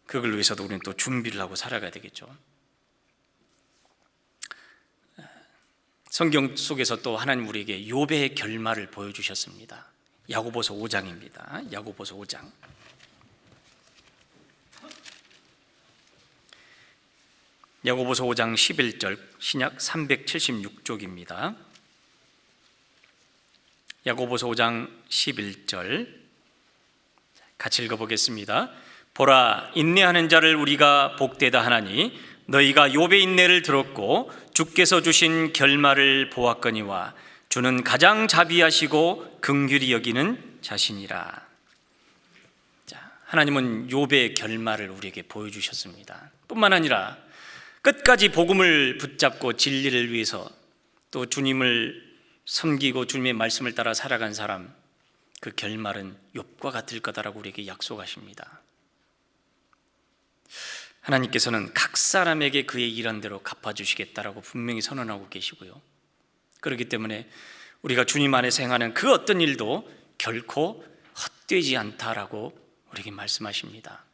그걸 위해서도 우리는 또 준비를 하고 살아가야 되겠죠. 성경 속에서 또 하나님 우리에게 욥의 결말을 보여주셨습니다. 야고보서 5장입니다. 야고보서 5장. 야고보서 5장 11절 신약 376쪽입니다. 야고보서 5장 11절 같이 읽어보겠습니다. 보라, 인내하는 자를 우리가 복되다 하나니 너희가 욥의 인내를 들었고 주께서 주신 결말을 보았거니와 주는 가장 자비하시고 긍휼히 여기는 자신이라. 자, 하나님은 욥의 결말을 우리에게 보여주셨습니다. 뿐만 아니라 끝까지 복음을 붙잡고 진리를 위해서 또 주님을 섬기고 주님의 말씀을 따라 살아간 사람, 그 결말은 욥과 같을 거다라고 우리에게 약속하십니다. 하나님께서는 각 사람에게 그의 일한 대로 갚아주시겠다라고 분명히 선언하고 계시고요. 그렇기 때문에 우리가 주님 안에서 행하는 그 어떤 일도 결코 헛되지 않다라고 우리에게 말씀하십니다.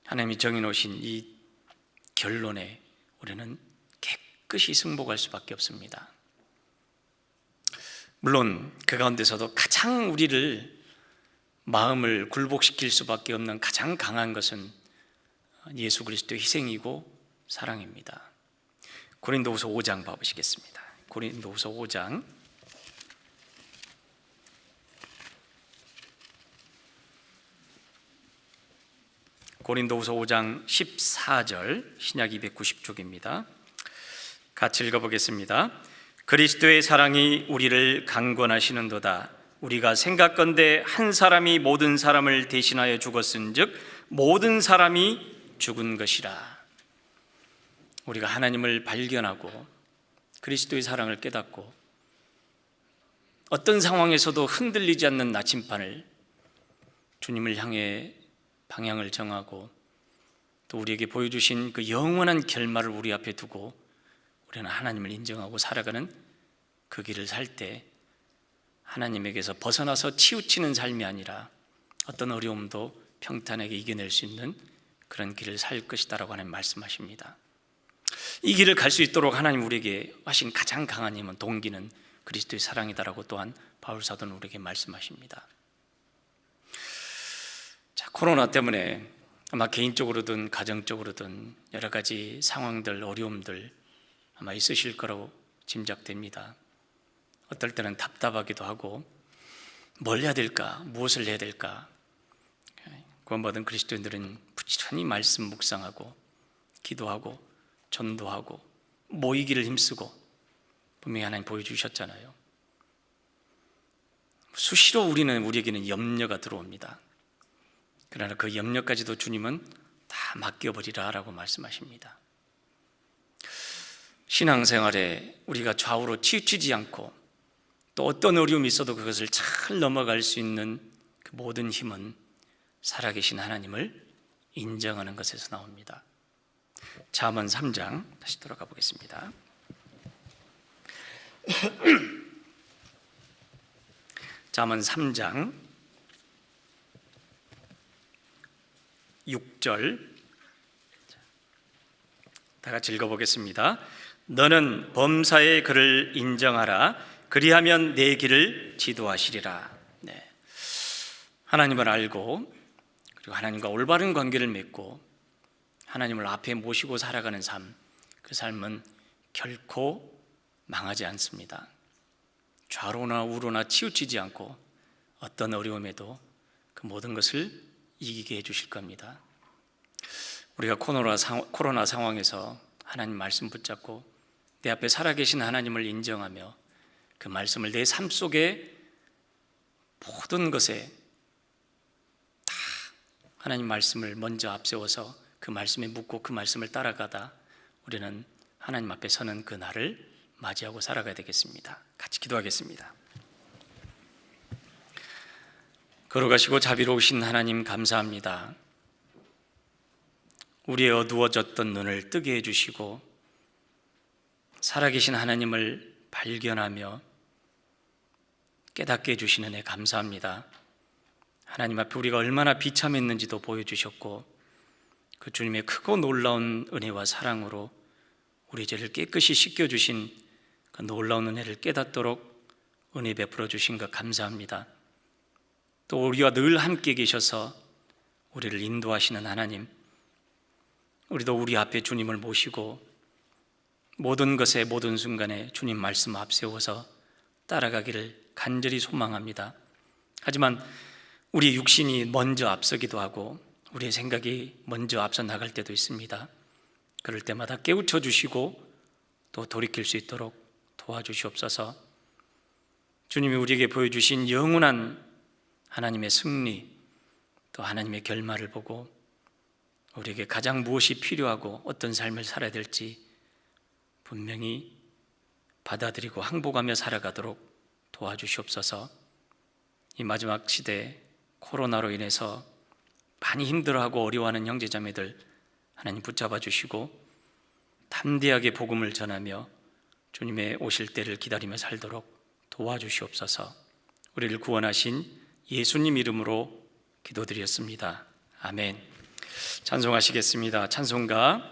하나님이 정해놓으신 이 결론에 우리는 깨끗이 승복할 수밖에 없습니다. 물론 그 가운데서도 가장 우리를 마음을 굴복시킬 수밖에 없는 가장 강한 것은 예수 그리스도의 희생이고 사랑입니다. 고린도후서 5장 봐보시겠습니다. 고린도후서 5장 고린도후서 5장 14절 신약 290쪽입니다. 같이 읽어보겠습니다. 그리스도의 사랑이 우리를 강권하시는도다. 우리가 생각건대 한 사람이 모든 사람을 대신하여 죽었은즉 모든 사람이 죽은 것이라. 우리가 하나님을 발견하고 그리스도의 사랑을 깨닫고 어떤 상황에서도 흔들리지 않는 나침반을 주님을 향해 방향을 정하고 또 우리에게 보여주신 그 영원한 결말을 우리 앞에 두고 우리는 하나님을 인정하고 살아가는 그 길을 살 때 하나님에게서 벗어나서 치우치는 삶이 아니라 어떤 어려움도 평탄하게 이겨낼 수 있는 그런 길을 살 것이다라고 하나님 말씀하십니다. 이 길을 갈 수 있도록 하나님 우리에게 하신 가장 강한 힘은 동기는 그리스도의 사랑이다라고 또한 바울 사도는 우리에게 말씀하십니다. 자, 코로나 때문에 아마 개인적으로든 가정적으로든 여러 가지 상황들, 어려움들 아마 있으실 거라고 짐작됩니다. 어떨 때는 답답하기도 하고 뭘 해야 될까, 무엇을 해야 될까. 구원받은 그리스도인들은 부지런히 말씀 묵상하고 기도하고 전도하고 모이기를 힘쓰고 분명히 하나님 보여주셨잖아요. 수시로 우리에게는 염려가 들어옵니다. 그러나 그 염려까지도 주님은 다 맡겨버리라 라고 말씀하십니다. 신앙생활에 우리가 좌우로 치우치지 않고 또 어떤 어려움이 있어도 그것을 잘 넘어갈 수 있는 그 모든 힘은 살아계신 하나님을 인정하는 것에서 나옵니다. 잠언 3장 다시 돌아가 보겠습니다. 잠언 3장 6절 다 같이 읽어보겠습니다. 너는 범사의 그를 인정하라. 그리하면 내 길을 지도하시리라. 네. 하나님을 알고 그리고 하나님과 올바른 관계를 맺고 하나님을 앞에 모시고 살아가는 삶, 그 삶은 결코 망하지 않습니다. 좌로나 우로나 치우치지 않고 어떤 어려움에도 그 모든 것을 이기게 해주실 겁니다. 우리가 코로나 상황에서 하나님 말씀 붙잡고 내 앞에 살아계신 하나님을 인정하며 그 말씀을 내 삶 속에 모든 것에 다 하나님 말씀을 먼저 앞세워서 그 말씀에 묻고 그 말씀을 따라가다 우리는 하나님 앞에 서는 그 날을 맞이하고 살아가야 되겠습니다. 같이 기도하겠습니다. 걸어가시고 자비로우신 하나님 감사합니다. 우리의 어두워졌던 눈을 뜨게 해주시고 살아계신 하나님을 발견하며 깨닫게 해주시는 은혜 감사합니다. 하나님 앞에 우리가 얼마나 비참했는지도 보여주셨고 그 주님의 크고 놀라운 은혜와 사랑으로 우리 죄를 깨끗이 씻겨주신 그 놀라운 은혜를 깨닫도록 은혜 베풀어 주신 것 감사합니다. 또 우리와 늘 함께 계셔서 우리를 인도하시는 하나님, 우리도 우리 앞에 주님을 모시고 모든 것에 모든 순간에 주님 말씀 앞세워서 따라가기를 간절히 소망합니다. 하지만 우리 육신이 먼저 앞서기도 하고 우리의 생각이 먼저 앞서 나갈 때도 있습니다. 그럴 때마다 깨우쳐 주시고 또 돌이킬 수 있도록 도와주시옵소서. 주님이 우리에게 보여주신 영원한 하나님의 승리 또 하나님의 결말을 보고 우리에게 가장 무엇이 필요하고 어떤 삶을 살아야 될지 분명히 받아들이고 항복하며 살아가도록 도와주시옵소서. 이 마지막 시대 코로나로 인해서 많이 힘들어하고 어려워하는 형제자매들 하나님 붙잡아 주시고 담대하게 복음을 전하며 주님의 오실 때를 기다리며 살도록 도와주시옵소서. 우리를 구원하신 예수님 이름으로 기도드렸습니다. 아멘. 찬송하시겠습니다. 찬송가